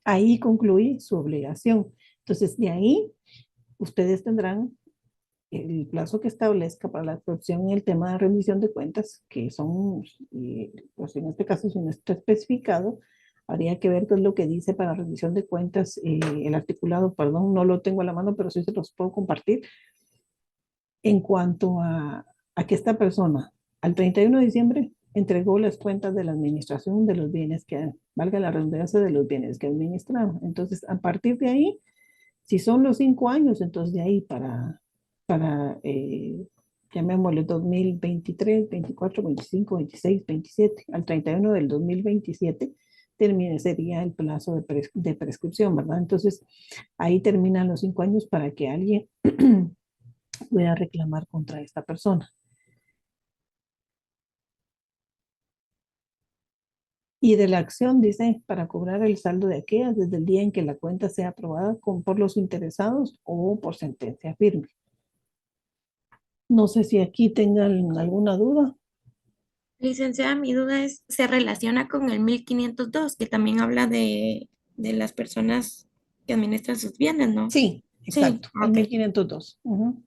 ahí concluye su obligación. Entonces, de ahí, ustedes tendrán el plazo que establezca para la prescripción en el tema de rendición de cuentas, que son, pues en este caso, si no está especificado, habría que ver qué es lo que dice para rendición de cuentas el articulado, perdón, no lo tengo a la mano, pero sí se los puedo compartir en cuanto a que esta persona al 31 de diciembre entregó las cuentas de la administración de los bienes que, valga la redundancia, de los bienes que administraron. Entonces, a partir de ahí, si son los 5 años, entonces de ahí para llamémosle 2023, 24, 25, 26, 27, al 31 del 2027, sería el plazo de prescripción, ¿verdad? Entonces, ahí terminan los 5 años para que alguien pueda reclamar contra esta persona. Y de la acción, dice, para cobrar el saldo de aquellas desde el día en que la cuenta sea aprobada por los interesados o por sentencia firme. No sé si aquí tengan alguna duda. Licenciada, mi duda es, se relaciona con el 1502 que también habla de las personas que administran sus bienes, ¿no? Sí, Sí, exacto, el ok. 1502. Ujú.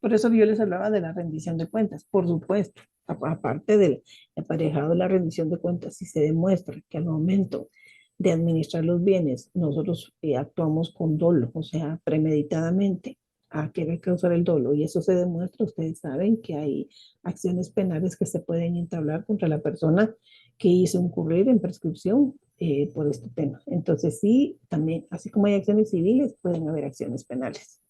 Por eso yo les hablaba de la rendición de cuentas, por supuesto. Aparte del aparejado de la rendición de cuentas, si se demuestra que al momento de administrar los bienes nosotros actuamos con dolo, o sea, premeditadamente a querer causar el dolo, y eso se demuestra, ustedes saben que hay acciones penales que se pueden entablar contra la persona que hizo incurrir en prescripción por este tema. Entonces sí, también, así como hay acciones civiles, pueden haber acciones penales.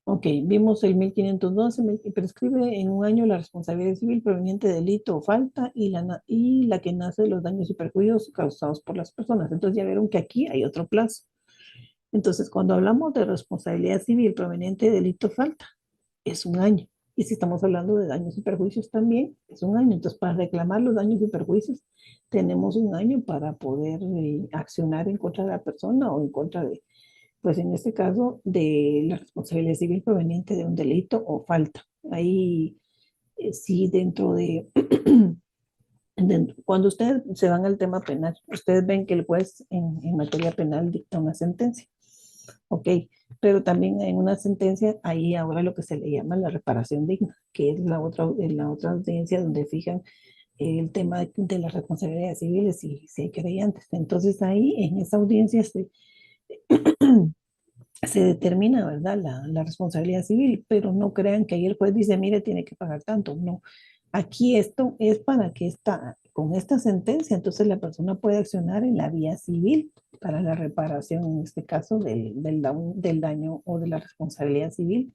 Ok, vimos el 1512, prescribe en un año la responsabilidad civil proveniente de delito o falta y la que nace de los daños y perjuicios causados por las personas. Entonces ya vieron que aquí hay otro plazo. Entonces, cuando hablamos de responsabilidad civil proveniente de delito o falta, es un año. Y si estamos hablando de daños y perjuicios también, es un año. Entonces, para reclamar los daños y perjuicios, tenemos un año para poder accionar en contra de la persona o en contra de, pues en este caso, de la responsabilidad civil proveniente de un delito o falta. Ahí sí, cuando ustedes se van al tema penal, ustedes ven que el juez en materia penal dicta una sentencia, ¿ok? Pero también en una sentencia, ahí ahora lo que se le llama la reparación digna, que es la otra audiencia donde fijan el tema de las responsabilidades civiles y si hay creyentes. Entonces ahí en esa audiencia se determina, ¿verdad?, la responsabilidad civil, pero no crean que ahí el juez dice, mire, tiene que pagar tanto. No, aquí esto es para que con esta sentencia, entonces la persona puede accionar en la vía civil para la reparación, en este caso, del daño o de la responsabilidad civil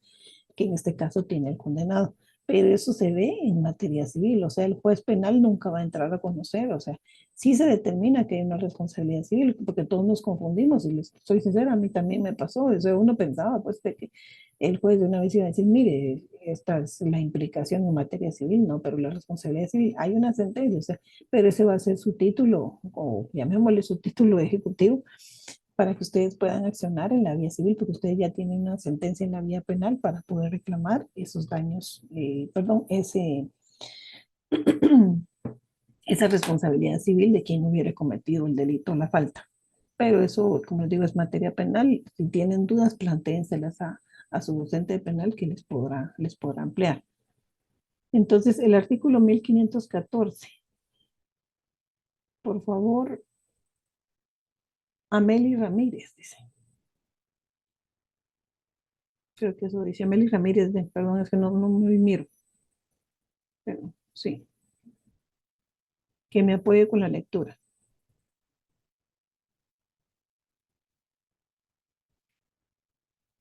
que en este caso tiene el condenado. Pero eso se ve en materia civil, o sea, el juez penal nunca va a entrar a conocer, o sea, sí se determina que hay una responsabilidad civil, porque todos nos confundimos, y les soy sincera, a mí también me pasó, o sea, uno pensaba pues de que el juez de una vez iba a decir, mire, esta es la implicación en materia civil, no, pero la responsabilidad civil, hay una sentencia, o sea, pero ese va a ser su título, o llamémosle su título ejecutivo, para que ustedes puedan accionar en la vía civil, porque ustedes ya tienen una sentencia en la vía penal para poder reclamar esos daños, esa responsabilidad civil de quien hubiera cometido el delito o la falta. Pero eso, como les digo, es materia penal. Si tienen dudas, plantéenselas a su docente penal que les podrá ampliar. Entonces, el artículo 1514. Por favor, Ameli Ramírez, dice. Creo que eso dice Ameli Ramírez, perdón, es que no me miro. Pero sí, que me apoye con la lectura.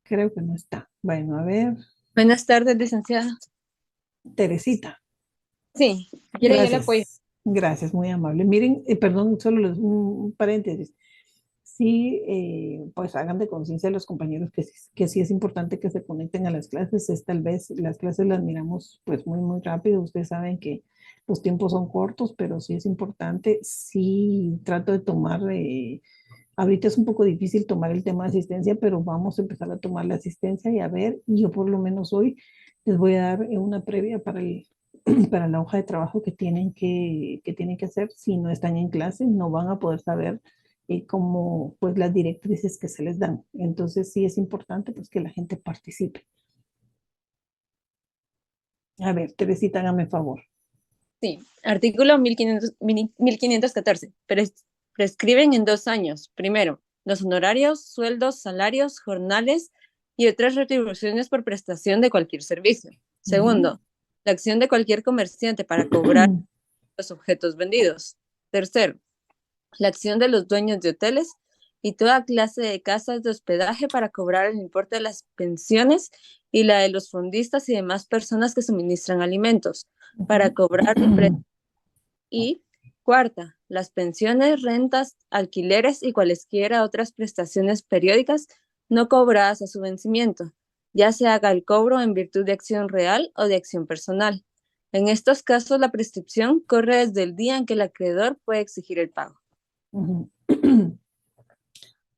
Creo que no está. Bueno, a ver, Buenas tardes, licenciada. Teresita. Sí, si quiere yo le apoyo. Gracias, muy amable. Miren, perdón, solo un paréntesis. Sí, pues hagan de conciencia a los compañeros que sí es importante que se conecten a las clases. Tal vez las clases las miramos pues muy rápido. Ustedes saben que los tiempos son cortos, pero sí es importante. Sí, trato de tomar, ahorita es un poco difícil tomar el tema de asistencia, pero vamos a empezar a tomar la asistencia y a ver, y yo por lo menos hoy les voy a dar una previa para la hoja de trabajo que tienen que hacer. Si no están en clase, no van a poder saber como pues las directrices que se les dan. Entonces sí es importante pues que la gente participe. A ver, Teresita, hágame favor. Sí, artículo 1514. Prescriben en 2 años. Primero, los honorarios, sueldos, salarios, jornales y otras retribuciones por prestación de cualquier servicio. Segundo, la acción de cualquier comerciante para cobrar los objetos vendidos. Tercero, la acción de los dueños de hoteles y toda clase de casas de hospedaje para cobrar el importe de las pensiones y la de los fondistas y demás personas que suministran alimentos, para cobrar y cuarta, las pensiones, rentas, alquileres y cualesquiera otras prestaciones periódicas no cobradas a su vencimiento, ya se haga el cobro en virtud de acción real o de acción personal. En estos casos, la prescripción corre desde el día en que el acreedor puede exigir el pago. Ujú.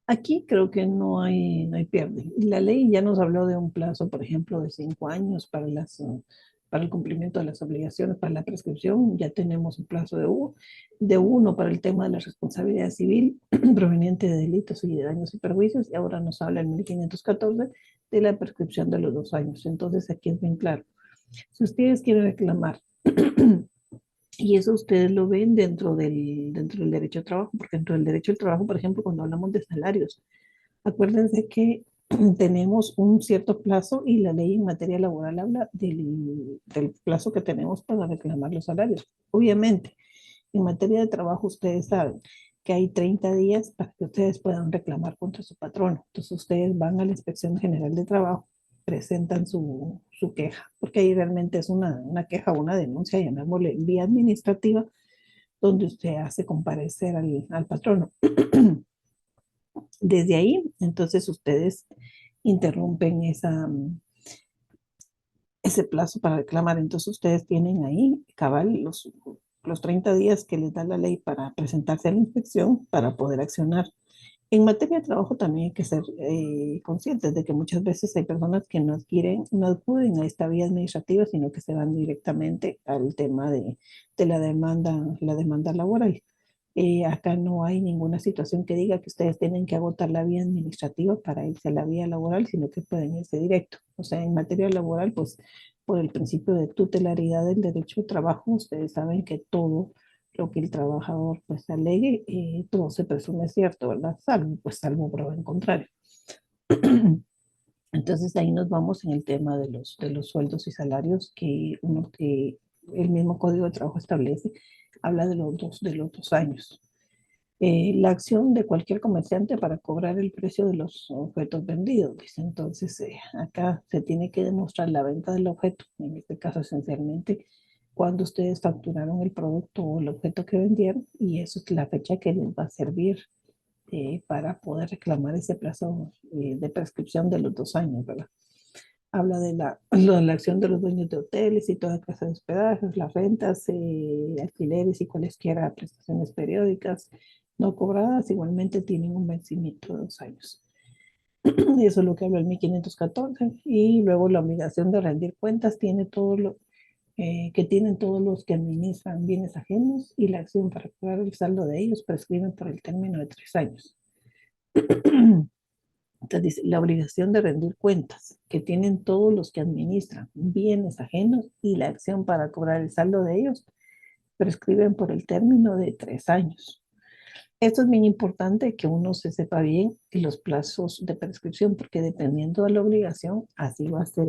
Aquí creo que no hay pierde. La ley ya nos habló de un plazo, por ejemplo, de 5 años para el cumplimiento de las obligaciones, para la prescripción. Ya tenemos un plazo de 1 para el tema de la responsabilidad civil proveniente de delitos y de daños y perjuicios. Y ahora nos habla el 1514 de la prescripción de los 2 años. Entonces aquí es bien claro. Si ustedes quieren reclamar y eso ustedes lo ven dentro del derecho al trabajo, porque dentro del derecho al trabajo, por ejemplo, cuando hablamos de salarios, acuérdense que tenemos un cierto plazo y la ley en materia laboral habla del plazo que tenemos para reclamar los salarios. Obviamente, en materia de trabajo, ustedes saben que hay 30 días para que ustedes puedan reclamar contra su patrono. Entonces, ustedes van a la Inspección General de Trabajo, presentan su queja, porque ahí realmente es una queja o una denuncia, llamémosle vía administrativa, donde usted hace comparecer al patrono. Desde ahí, entonces ustedes interrumpen ese plazo para reclamar. Entonces ustedes tienen ahí, cabal, los 30 días que les da la ley para presentarse a la inspección para poder accionar. En materia de trabajo también hay que ser conscientes de que muchas veces hay personas que no acuden a esta vía administrativa, sino que se van directamente al tema de la demanda laboral. Acá no hay ninguna situación que diga que ustedes tienen que agotar la vía administrativa para irse a la vía laboral, sino que pueden irse directo. O sea, en materia laboral, pues por el principio de tutelaridad del derecho al trabajo, ustedes saben que todo lo que el trabajador pues alegue, todo se presume cierto, ¿verdad? Salvo prueba en contrario. Entonces ahí nos vamos en el tema de los sueldos y salarios que el mismo Código de Trabajo establece, habla de los 2 años. La acción de cualquier comerciante para cobrar el precio de los objetos vendidos, dice. Entonces, acá se tiene que demostrar la venta del objeto, en este caso esencialmente cuando ustedes facturaron el producto o el objeto que vendieron, y eso es la fecha que les va a servir para poder reclamar ese plazo de prescripción de los 2 años, ¿verdad? Habla de la acción de los dueños de hoteles y toda clase de hospedajes, las rentas, alquileres y cualesquiera prestaciones periódicas no cobradas, igualmente tienen un vencimiento de 2 años. Eso es lo que habla el 1514. Y luego la obligación de rendir cuentas tiene todo lo que tienen todos los que administran bienes ajenos, y la acción para cobrar el saldo de ellos prescriben por el término de 3 años. Entonces dice, la obligación de rendir cuentas que tienen todos los que administran bienes ajenos y la acción para cobrar el saldo de ellos prescriben por el término de 3 años. Esto es bien importante que uno se sepa bien los plazos de prescripción, porque dependiendo de la obligación, así va a ser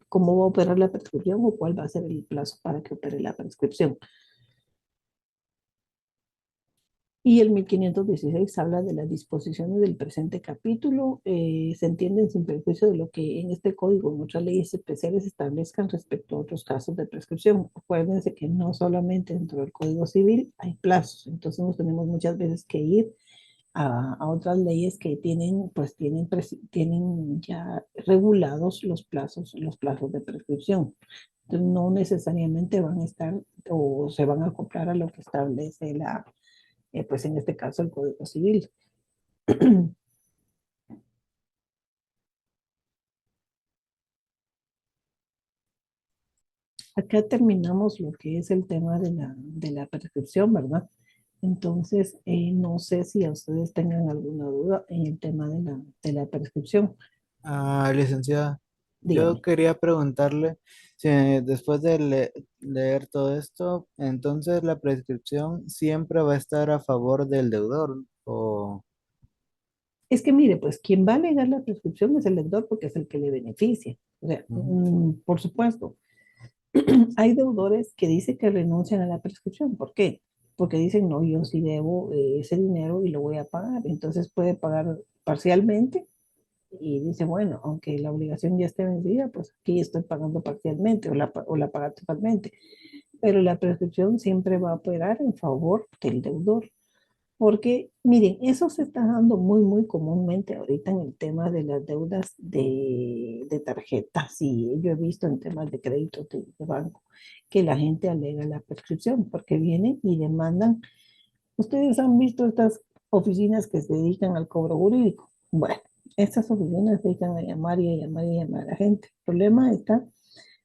cómo va a operar la prescripción o cuál va a ser el plazo para que opere la prescripción. Y el 1516 habla de las disposiciones del presente capítulo. Se entienden sin perjuicio de lo que en este código en otras leyes especiales establezcan respecto a otros casos de prescripción. Acuérdense que no solamente dentro del Código Civil hay plazos, entonces nos tenemos muchas veces que ir a otras leyes que tienen ya regulados los plazos de prescripción. Entonces no necesariamente van a estar o se van a acoplar a lo que establece pues en este caso el Código Civil. Acá terminamos lo que es el tema de la prescripción, ¿verdad? Entonces, no sé si a ustedes tengan alguna duda en el tema de la prescripción. Licenciada, yo Dígame. quería preguntarle si después de leer todo esto, entonces la prescripción siempre va a estar a favor del deudor o... Es que mire, pues quien va a alegar la prescripción es el deudor porque es el que le beneficia. O sea, por supuesto, hay deudores que dicen que renuncian a la prescripción. ¿Por qué? Porque dicen, no, yo sí debo ese dinero y lo voy a pagar. Entonces puede pagar parcialmente y dice, bueno, aunque la obligación ya esté vencida, pues aquí estoy pagando parcialmente o la paga totalmente. Pero la prescripción siempre va a operar en favor del deudor. Porque, miren, eso se está dando muy, muy comúnmente ahorita en el tema de las deudas de tarjetas. Y yo he visto en temas de crédito de banco que la gente alega la prescripción porque vienen y demandan. Ustedes han visto estas oficinas que se dedican al cobro jurídico. Bueno, estas oficinas se dedican a llamar y a llamar y a llamar a la gente. El problema está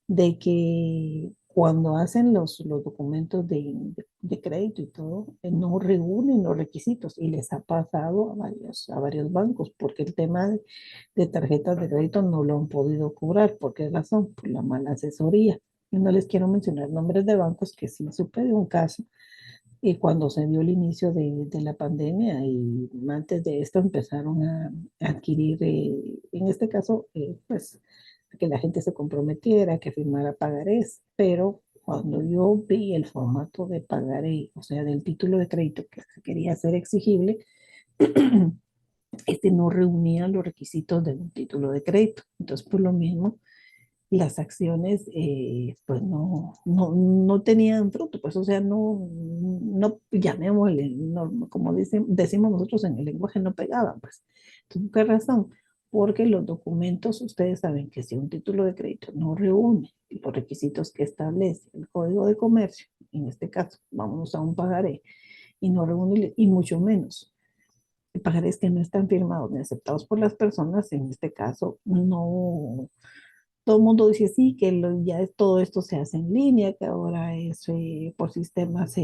de que cuando hacen los documentos de crédito y todo, no reúnen los requisitos y les ha pasado a varios bancos porque el tema de tarjetas de crédito no lo han podido cobrar. ¿Por qué razón? Por la mala asesoría. Yo no les quiero mencionar nombres de bancos que sí supe de un caso y cuando se vio el inicio de la pandemia y antes de esto empezaron a adquirir, en este caso, pues que la gente se comprometiera, que firmara pagarés, pero cuando yo vi el formato de pagaré, o sea, del título de crédito que se quería hacer exigible, este no reunía los requisitos de un título de crédito. Entonces, por lo mismo, las acciones pues no tenían fruto, pues o sea, no llamémosle, como decimos nosotros en el lenguaje, no pegaban, pues. Entonces, ¿qué razón? Porque los documentos, ustedes saben que si un título de crédito no reúne los requisitos que establece el Código de Comercio, en este caso, vamos a un pagaré, y no reúne, y mucho menos pagarés que no están firmados ni aceptados por las personas, en este caso, no, todo el mundo dice sí, que todo esto se hace en línea, que ahora es por sistemas,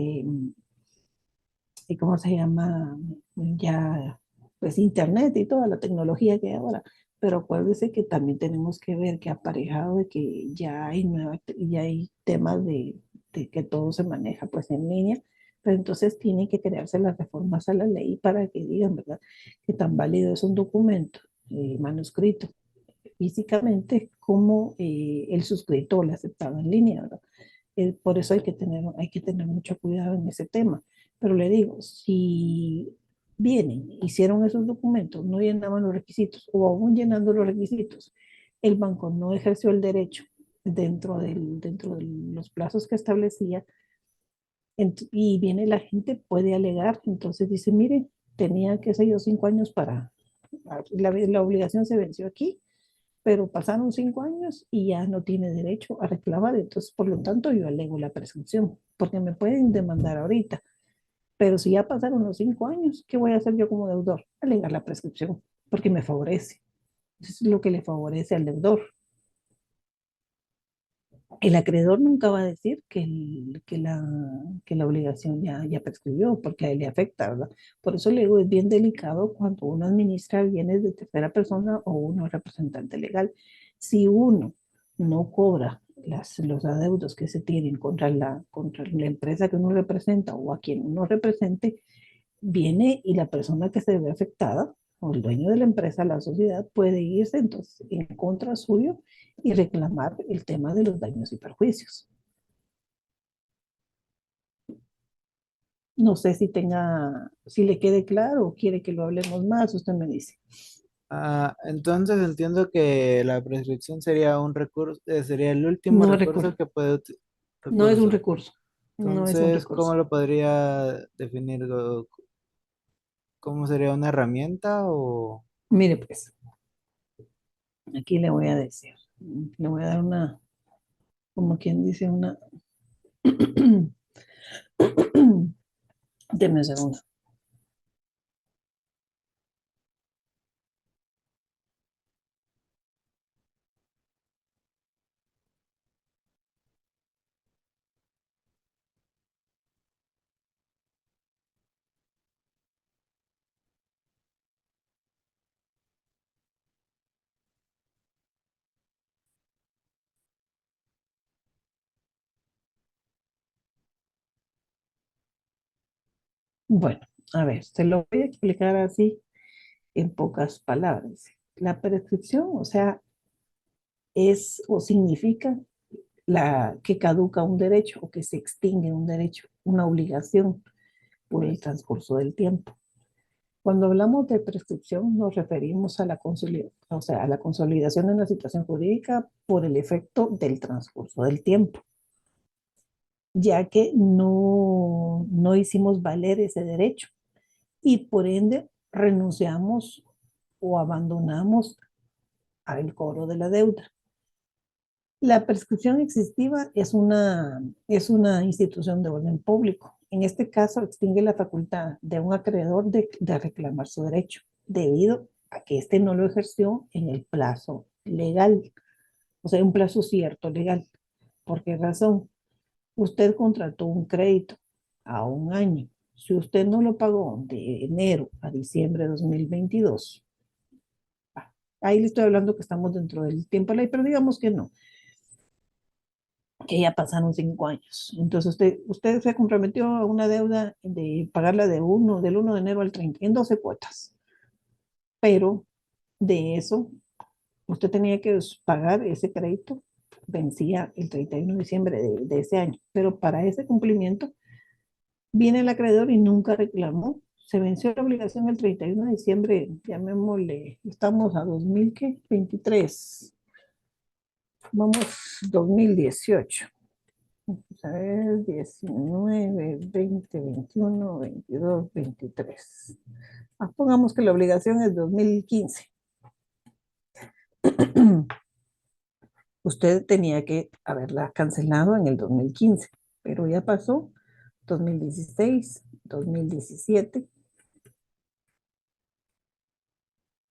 ¿cómo se llama? Ya, pues internet y toda la tecnología que hay ahora. Pero acuérdense que también tenemos que ver que aparejado de que ya hay temas de que todo se maneja pues en línea, pero entonces tienen que crearse las reformas a la ley para que digan, ¿verdad? Que tan válido es un documento manuscrito físicamente como el suscrito lo aceptado en línea, ¿verdad? Por eso hay que tener mucho cuidado en ese tema. Pero le digo, si vienen, hicieron esos documentos, no llenaban los requisitos o aún llenando los requisitos, el banco no ejerció el derecho dentro de los plazos que establecía y viene la gente, puede alegar, entonces dice, mire, tenía, qué sé yo, 5 años la obligación se venció aquí, pero pasaron 5 años y ya no tiene derecho a reclamar. Entonces, por lo tanto, yo alego la presunción, porque me pueden demandar ahorita. Pero si ya pasaron los 5 años, ¿qué voy a hacer yo como deudor? Alegar la prescripción, porque me favorece. Eso es lo que le favorece al deudor. El acreedor nunca va a decir que la obligación ya prescribió, porque a él le afecta, ¿verdad? Por eso le digo, es bien delicado cuando uno administra bienes de tercera persona o uno es representante legal. Si uno no cobra los adeudos que se tienen contra la empresa que uno representa o a quien uno represente, viene y la persona que se ve afectada o el dueño de la empresa, la sociedad, puede irse entonces en contra suyo y reclamar el tema de los daños y perjuicios. No sé si le quede claro o quiere que lo hablemos más, usted me dice. Entonces entiendo que la prescripción sería un recurso, sería el último No recurso recurso, que puede no es un recurso. recurso, no es un Entonces, ¿cómo recurso. lo podría definir? ¿Cómo sería una herramienta o Mire pues, aquí le voy a decir, le voy a dar como quien dice, deme un segundo. Bueno, a ver, se lo voy a explicar así en pocas palabras. La prescripción, o sea, es o significa que caduca un derecho o que se extingue un derecho, una obligación por el transcurso del tiempo. Cuando hablamos de prescripción nos referimos a o sea, a la consolidación de una situación jurídica por el efecto del transcurso del tiempo, ya que no hicimos valer ese derecho. y por ende renunciamos o abandonamos al cobro de la deuda. La prescripción exhaustiva es una institución de orden público. En este caso, extingue la facultad de un acreedor de reclamar su derecho, debido a que éste no lo ejerció en el plazo legal, o sea, un plazo cierto legal. ¿Por qué razón? Usted contrató un crédito a un año. Si usted no lo pagó de enero a diciembre de 2022, ahí le estoy hablando que estamos dentro del tiempo de ley, pero digamos que no, que ya pasaron 5 años. Entonces usted se comprometió a una deuda de pagarla del 1 de enero al 30, en 12 cuotas. Pero de eso, usted tenía que pagar ese crédito, vencía el 31 de diciembre de ese año. Pero para ese cumplimiento, viene el acreedor y nunca reclamó. Se venció la obligación el 31 de diciembre, llamémosle, estamos a 2023. Vamos, 2018. Vamos a ver, 19, 20, 21, 22, 23. Pongamos que la obligación es 2015. Usted tenía que haberla cancelado en el 2015, pero ya pasó 2016, 2017,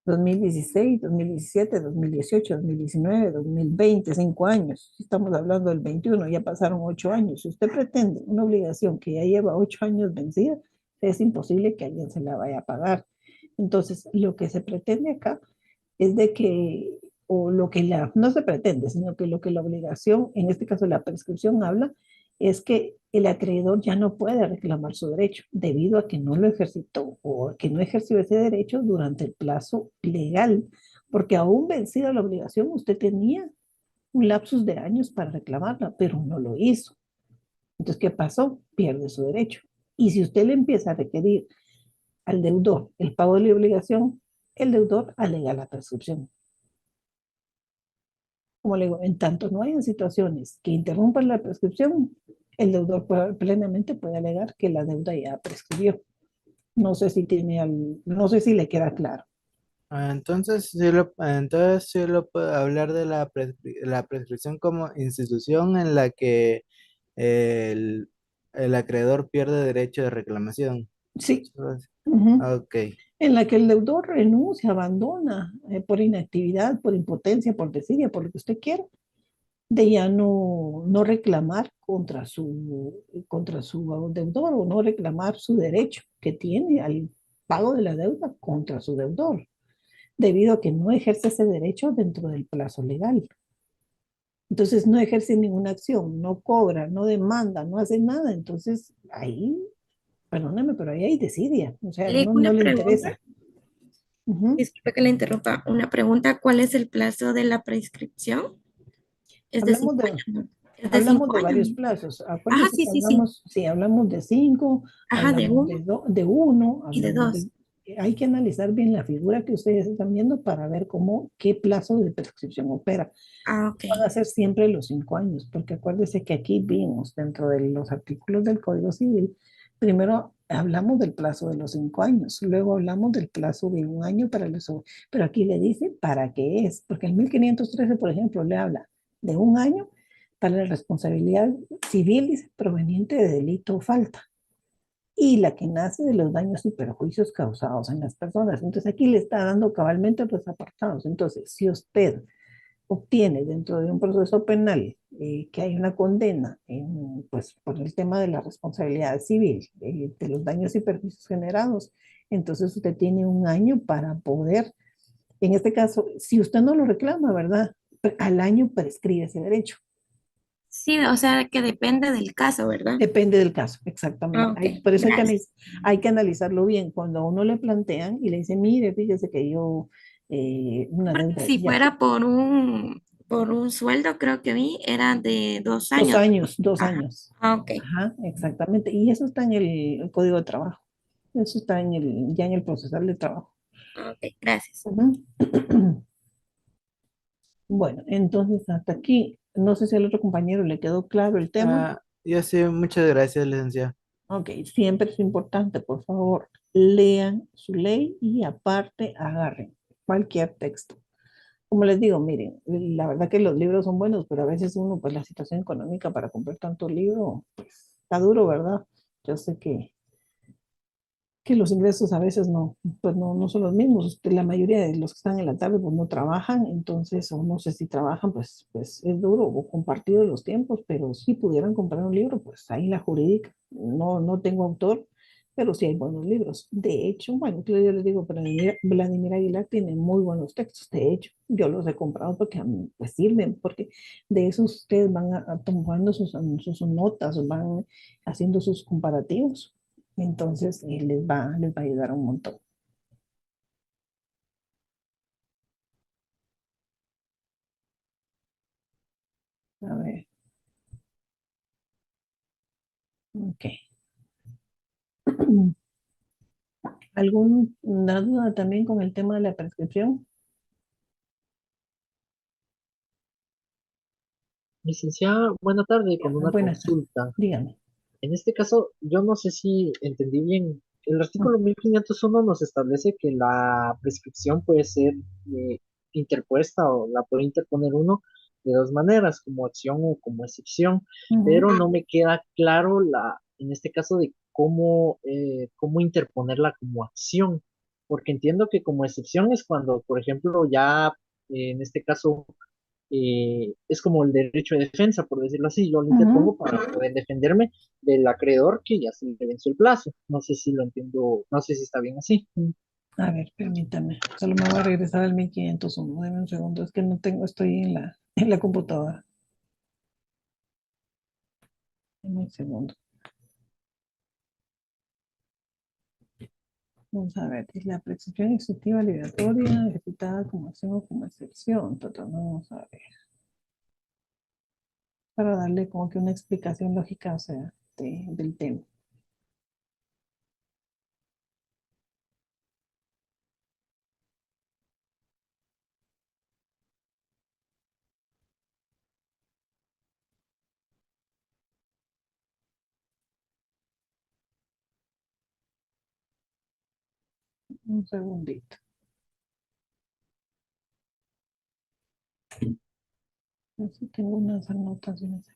2016, 2017, 2018, 2019, 2020, 5 años. Estamos hablando del 21, ya pasaron 8 años. Si usted pretende una obligación que ya lleva 8 años vencida, es imposible que alguien se la vaya a pagar. Entonces, lo que se pretende acá es de que, o lo que no se pretende, sino que lo que la obligación, en este caso la prescripción habla, es que el acreedor ya no puede reclamar su derecho debido a que no lo ejercitó o que no ejerció ese derecho durante el plazo legal, porque aún vencida la obligación, usted tenía un lapsus de años para reclamarla, pero no lo hizo. Entonces, ¿qué pasó? Pierde su derecho. Y si usted le empieza a requerir al deudor el pago de la obligación, el deudor alega la prescripción. Como le digo, en tanto no hayan situaciones que interrumpan la prescripción, el deudor plenamente puede alegar que la deuda ya prescribió. No sé si no sé si le queda claro. Entonces, sí lo puedo hablar de la prescripción como institución en la que el, el acreedor pierde derecho de reclamación. Sí. Ok. En la que el deudor renuncia, abandona por inactividad, por impotencia, por desidia, por lo que usted quiera, de ya no reclamar contra su deudor o no reclamar su derecho que tiene al pago de la deuda contra su deudor, debido a que no ejerce ese derecho dentro del plazo legal. Entonces no ejerce ninguna acción, no cobra, no demanda, no hace nada. Entonces ahí, perdóname, pero ahí hay desidia, o sea, no le interesa. Disculpe que le interrumpa. Una pregunta, ¿cuál es el plazo de la prescripción? Es de 5 años, ¿no? Es de Hablamos 5 de varios años. plazos. Ajá, Acuérdense sí, que sí, sí. sí, hablamos de 5, Ajá, de hablamos 1 de 1, y de 2. Hay que analizar bien la figura que ustedes están viendo para ver qué plazo de prescripción opera. Ok. Van a ser siempre los 5 años, porque acuérdense que aquí vimos dentro de los artículos del Código Civil, primero hablamos del plazo de los 5 años, luego hablamos del plazo de 1 año pero aquí le dice para qué es, porque el 1513, por ejemplo, le habla de 1 año para la responsabilidad civil proveniente de delito o falta, y la que nace de los daños y perjuicios causados en las personas. Entonces aquí le está dando cabalmente los apartados. Entonces, si usted obtiene dentro de un proceso penal que hay una condena pues, por el tema de la responsabilidad civil, de los daños y perjuicios generados, entonces usted tiene 1 año para poder, en este caso, si usted no lo reclama, ¿verdad? Al año prescribe ese derecho. Sí, o sea que depende del caso, ¿verdad? Depende del caso, exactamente. Ok, Por eso gracias. hay que analizarlo bien. Cuando a uno le plantean y le dicen, mire, fíjese que yo una deuda Si ya. fuera por un sueldo, creo que vi, era de 2 2 años. años, 2 Ajá. años. Ok. Ajá, exactamente. Y eso está en el Código de Trabajo. Eso está ya en el procesal de trabajo. Ok, gracias. Bueno, entonces hasta aquí. No sé si al otro compañero le quedó claro el tema. Yo sí, muchas gracias, licenciada. Ok, siempre es importante, por favor, lean su ley y aparte agarren cualquier texto. Como les digo, miren, la verdad que los libros son buenos, pero a veces uno, pues la situación económica para comprar tanto libro, pues está duro, ¿verdad? Yo sé que los ingresos a veces no, pues no son los mismos. La mayoría de los que están en la tarde pues no trabajan, entonces, o no sé si trabajan, pues es duro o compartido los tiempos, pero si pudieran comprar un libro, pues ahí la jurídica, no tengo autor, pero sí hay buenos libros. De hecho, bueno, yo les digo, Vladimir Aguilar tiene muy buenos textos. De hecho, yo los he comprado porque a mí pues sirven, porque de eso ustedes van tomando sus notas, van haciendo sus comparativos. Entonces, les va a ayudar un montón. A ver, ok. ¿Alguna duda también con el tema de la prescripción? Licenciada, buena tarde, con una Buenas tardes. consulta. Dígame. En este caso, yo no sé si entendí bien. El Mm, artículo 1501 nos establece que la prescripción puede ser eh, interpuesta o la puede interponer uno de dos maneras, como acción o como excepción, ujú, pero no me queda claro en este caso de cómo interponerla como acción, porque entiendo que como excepción es cuando, por ejemplo, ya en este caso es como el derecho de defensa, por decirlo así. Yo lo interpongo ujú. para poder defenderme del acreedor que ya se le venció el plazo. No sé si lo entiendo, no sé si está bien así. A ver, permítame. Solo me voy a regresar al 1501. Deme un segundo. Es que no tengo, estoy en la computadora. Deme un segundo. Vamos a ver. Es la prescripción ejecutiva liberatoria ejecutada como acción o como excepción. Vamos a ver. Para darle como que una explicación lógica, o sea, del tema. Un segundito. Así tengo unas anotaciones.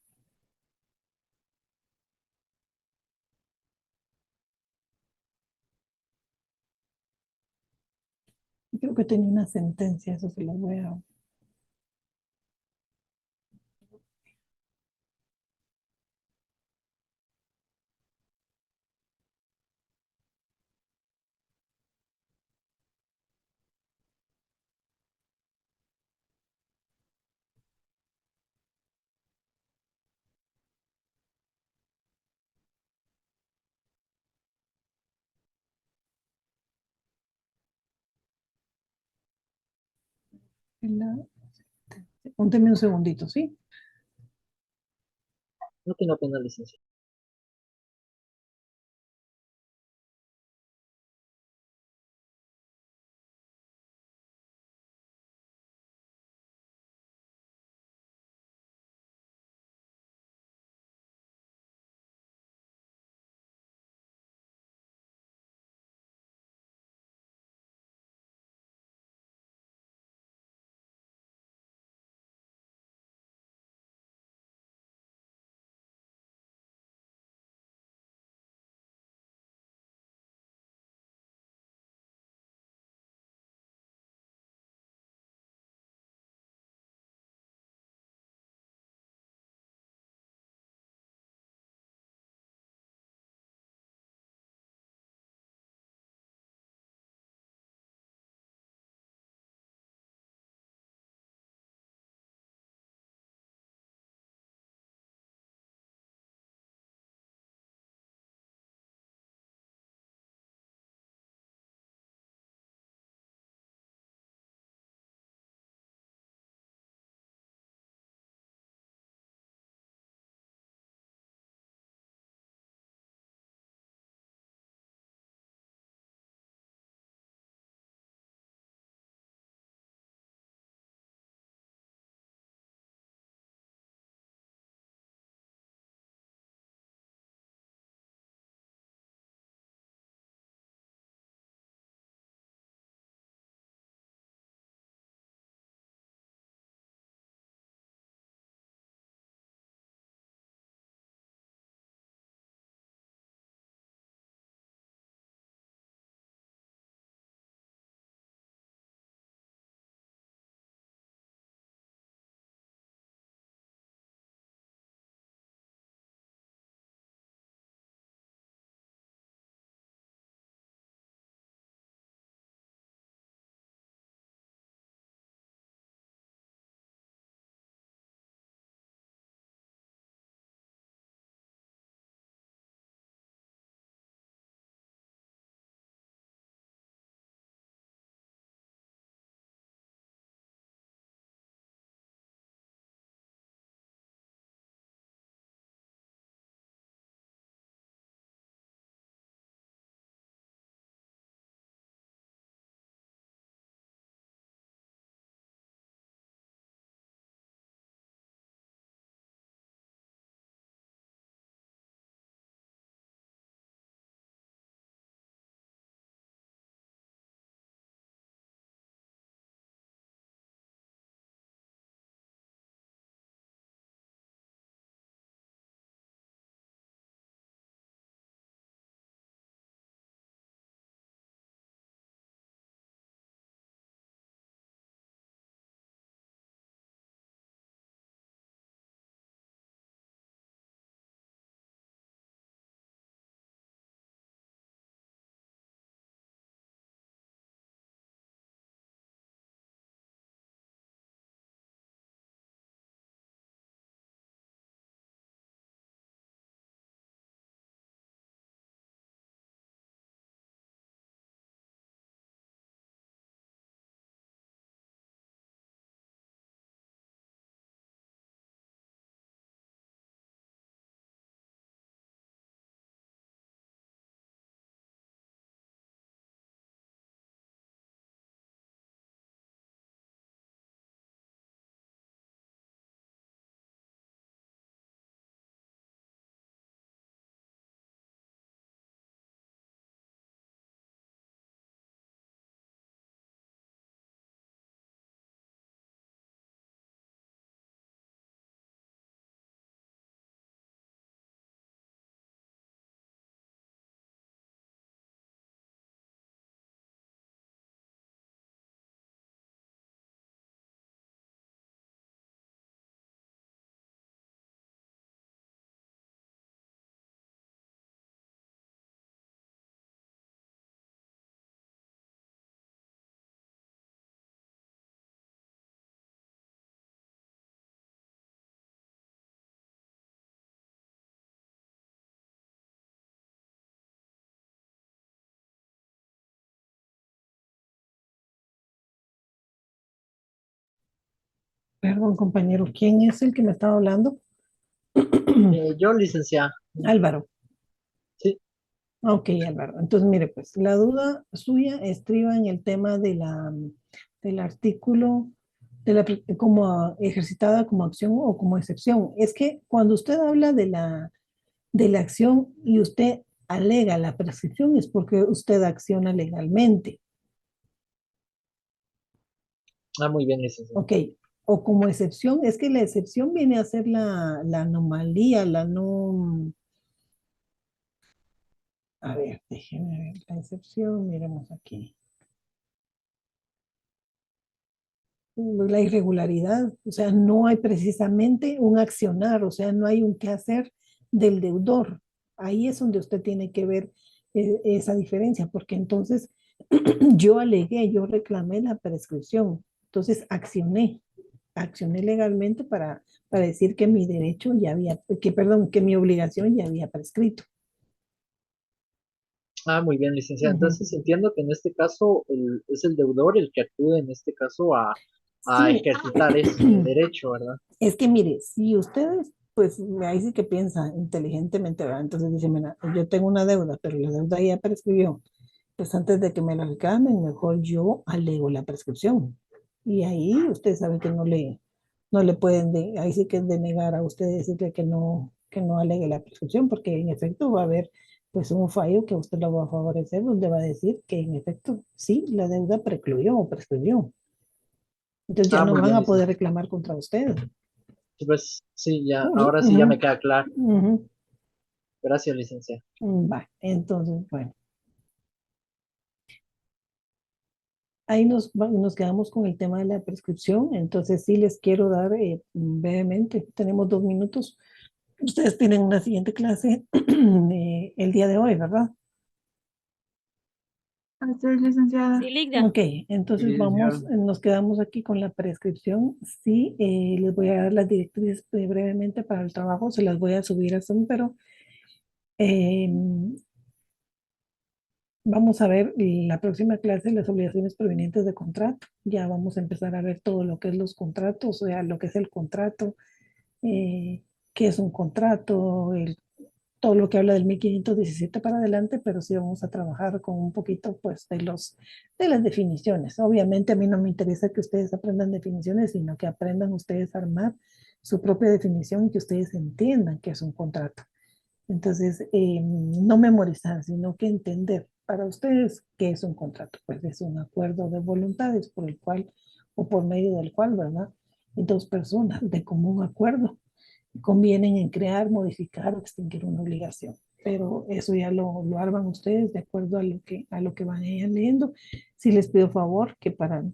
Creo que tenía una sentencia, eso se lo voy a Pónteme un segundito, ¿sí? No tengo pena, licencia. Perdón, compañero, ¿quién es el que me estaba hablando? Yo, licenciada. Álvaro. Sí. Ok, Álvaro. Entonces, mire, pues la duda suya estriba en el tema del artículo como ejercitada como acción o como excepción. Es que cuando usted habla de la acción y usted alega la prescripción es porque usted acciona legalmente. Muy bien, licenciada. Ok, o como excepción, es que la excepción viene a ser la anomalía, la no... A ver, déjeme ver la excepción, miremos aquí. La irregularidad, o sea, no hay precisamente un accionar, o sea, no hay un qué hacer del deudor. Ahí es donde usted tiene que ver esa diferencia, porque entonces yo alegué, yo reclamé la prescripción, entonces accioné legalmente para decir que mi derecho ya había, perdón, que mi obligación ya había prescrito. Muy bien, licenciada. Ujú. Entonces entiendo que en este caso es el deudor el que acude en este caso a Sí, ejercitar ese derecho, ¿verdad? es que mire, si ustedes, pues ahí sí que piensa inteligentemente, ¿verdad? Entonces dicen, mira, yo tengo una deuda, pero la deuda ya prescribió. Pues antes de que me la reclamen, mejor yo alego la prescripción. Y ahí ustedes saben que no le pueden, ahí sí que es denegar a usted decirle que no alegue la prescripción, porque en efecto va a haber pues un fallo que a usted lo va a favorecer, donde va a decir que en efecto sí, la deuda precluyó o prescribió. Entonces ya no Muy van bien, a poder licenciada. reclamar contra ustedes. Pues sí, ya, Ujú, ahora sí ya me ujú, queda claro. ujú. Gracias, licenciada. Va, entonces, bueno, ahí nos quedamos con el tema de la prescripción. Entonces, sí les quiero dar brevemente, tenemos 2 minutos. Ustedes tienen una siguiente clase el día de hoy, ¿verdad? Así es, licenciada. Sí, Ligda. Ok, entonces vamos, nos quedamos aquí con la prescripción. Sí, les voy a dar las directrices brevemente para el trabajo, se las voy a subir a Zoom, pero vamos a ver la próxima clase, las obligaciones provenientes de contrato. Ya vamos a empezar a ver todo lo que es los contratos, o sea, lo que es el contrato, eh, qué es un contrato, todo lo que habla del 1517 para adelante, pero sí vamos a trabajar con un poquito pues de las definiciones. Obviamente a mí no me interesa que ustedes aprendan definiciones, sino que aprendan ustedes a armar su propia definición y que ustedes entiendan qué es un contrato. Entonces, no memorizar, sino que entender para ustedes qué es un contrato. Pues es un acuerdo de voluntades por el cual o por medio del cual, ¿verdad? Dos personas de común acuerdo convienen en crear, modificar o extinguir una obligación. Pero eso ya lo arman ustedes de acuerdo a lo que vayan leyendo. Sí les pido favor que para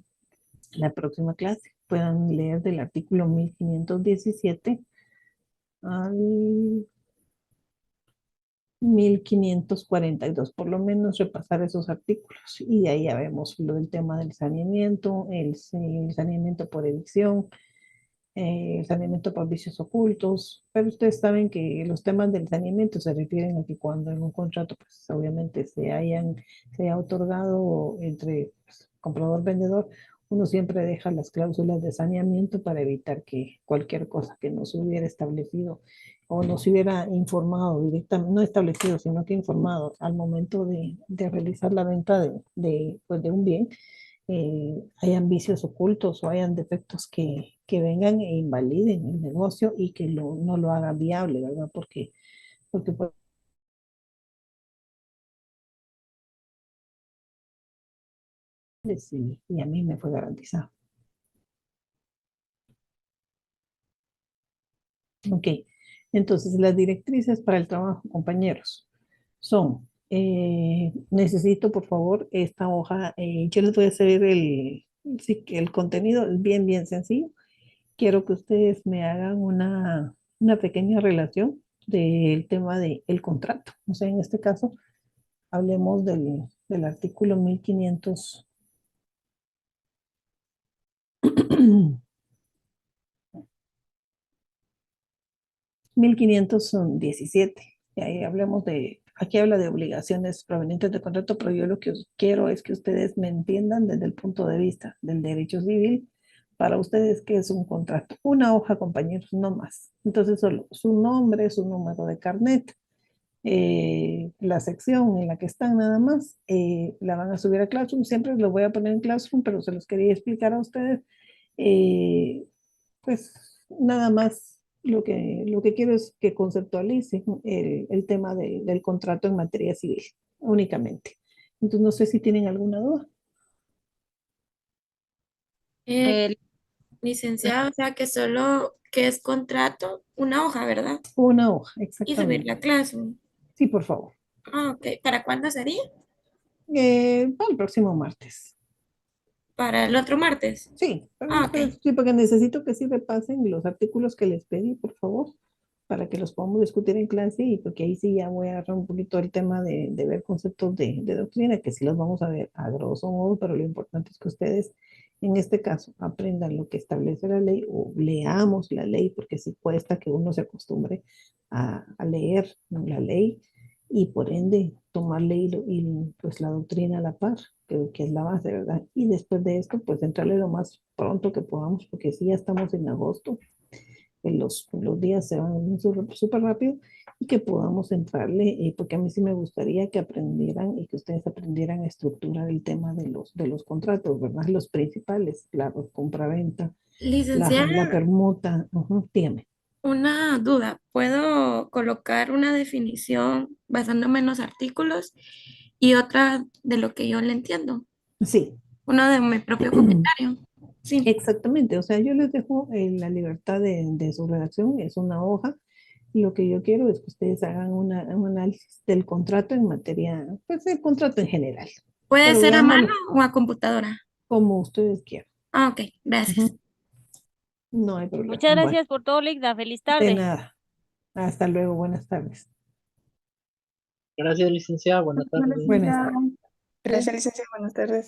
la próxima clase puedan leer del artículo 1517 al 1542, por lo menos repasar esos artículos. Y de ahí ya vemos lo del tema del saneamiento, el saneamiento por evicción, el saneamiento por vicios ocultos, pero ustedes saben que los temas del saneamiento se refieren a que cuando en un contrato, pues obviamente se haya otorgado entre pues, comprador-vendedor, uno siempre deja las cláusulas de saneamiento para evitar que cualquier cosa que no se hubiera establecido o no se hubiera informado directamente, no establecido, sino que informado al momento de realizar la venta pues, de un bien, hayan vicios ocultos o hayan defectos que vengan e invaliden el negocio y que no lo hagan viable, ¿verdad? Porque pues, y a mí me fue garantizado. Ok, entonces las directrices para el trabajo, compañeros, son, necesito por favor esta hoja, yo les voy a hacer sí, el contenido es bien, bien sencillo. Quiero que ustedes me hagan una pequeña relación del tema del contrato. O sea, en este caso, hablemos del artículo 1500, 1517. Y ahí hablemos aquí habla de obligaciones provenientes de contrato, pero yo lo que quiero es que ustedes me entiendan desde el punto de vista del derecho civil para ustedes, ¿qué es un contrato? Una hoja, compañeros, no más. Entonces, solo su nombre, su número de carnet, la sección en la que están nada más, la van a subir a Classroom. Siempre lo voy a poner en Classroom, pero se los quería explicar a ustedes. Pues nada más lo que quiero es que conceptualicen el tema del contrato en materia civil, únicamente. Entonces, no sé si tienen alguna duda. Licenciada, o sea que solo que es contrato, una hoja, ¿verdad? Una hoja, Y exactamente. subirla a Classroom. Sí, por favor. Ah, ok. ¿Para cuándo sería? Para el próximo martes. ¿Para el otro martes? Sí, Ah, ok. sí, porque necesito que sí repasen los artículos que les pedí, por favor, para que los podamos discutir en clase y porque ahí sí ya voy a agarrar un poquito el tema de ver conceptos de doctrina, que sí los vamos a ver a grosso modo, pero lo importante es que ustedes, en este caso, aprendan lo que establece la ley o leamos la ley, porque sí cuesta que uno se acostumbre a leer, ¿no?, la ley y por ende tomar ley pues la doctrina a la par, que es la base, ¿verdad? Y después de esto, pues entrarle lo más pronto que podamos, porque sí ya estamos en agosto, los días se van súper rápido y que podamos entrarle, porque a mí sí me gustaría que aprendieran y que ustedes aprendieran a estructurar el tema de los contratos, ¿verdad? Los principales, la compraventa, la Licenciada, permuta, dígame. una duda. ¿Puedo colocar una definición basándome en los artículos y otra de lo que yo le entiendo? Sí, Uno de mi propio comentario. Sí. exactamente, o sea, yo les dejo la libertad de su redacción, es una hoja, y lo que yo quiero es que ustedes hagan un análisis del contrato en materia, pues el contrato en general, ¿Puede pero ser a mano veámoslo o a computadora? como ustedes quieran. Ah, ok. Gracias. Ujú. No hay problema. Muchas Bueno, gracias por todo, Ligda. Feliz de tarde. nada. Hasta luego, buenas tardes. Gracias, licenciada. Buenas tardes. Buenas tardes. Gracias, licenciada. Buenas tardes.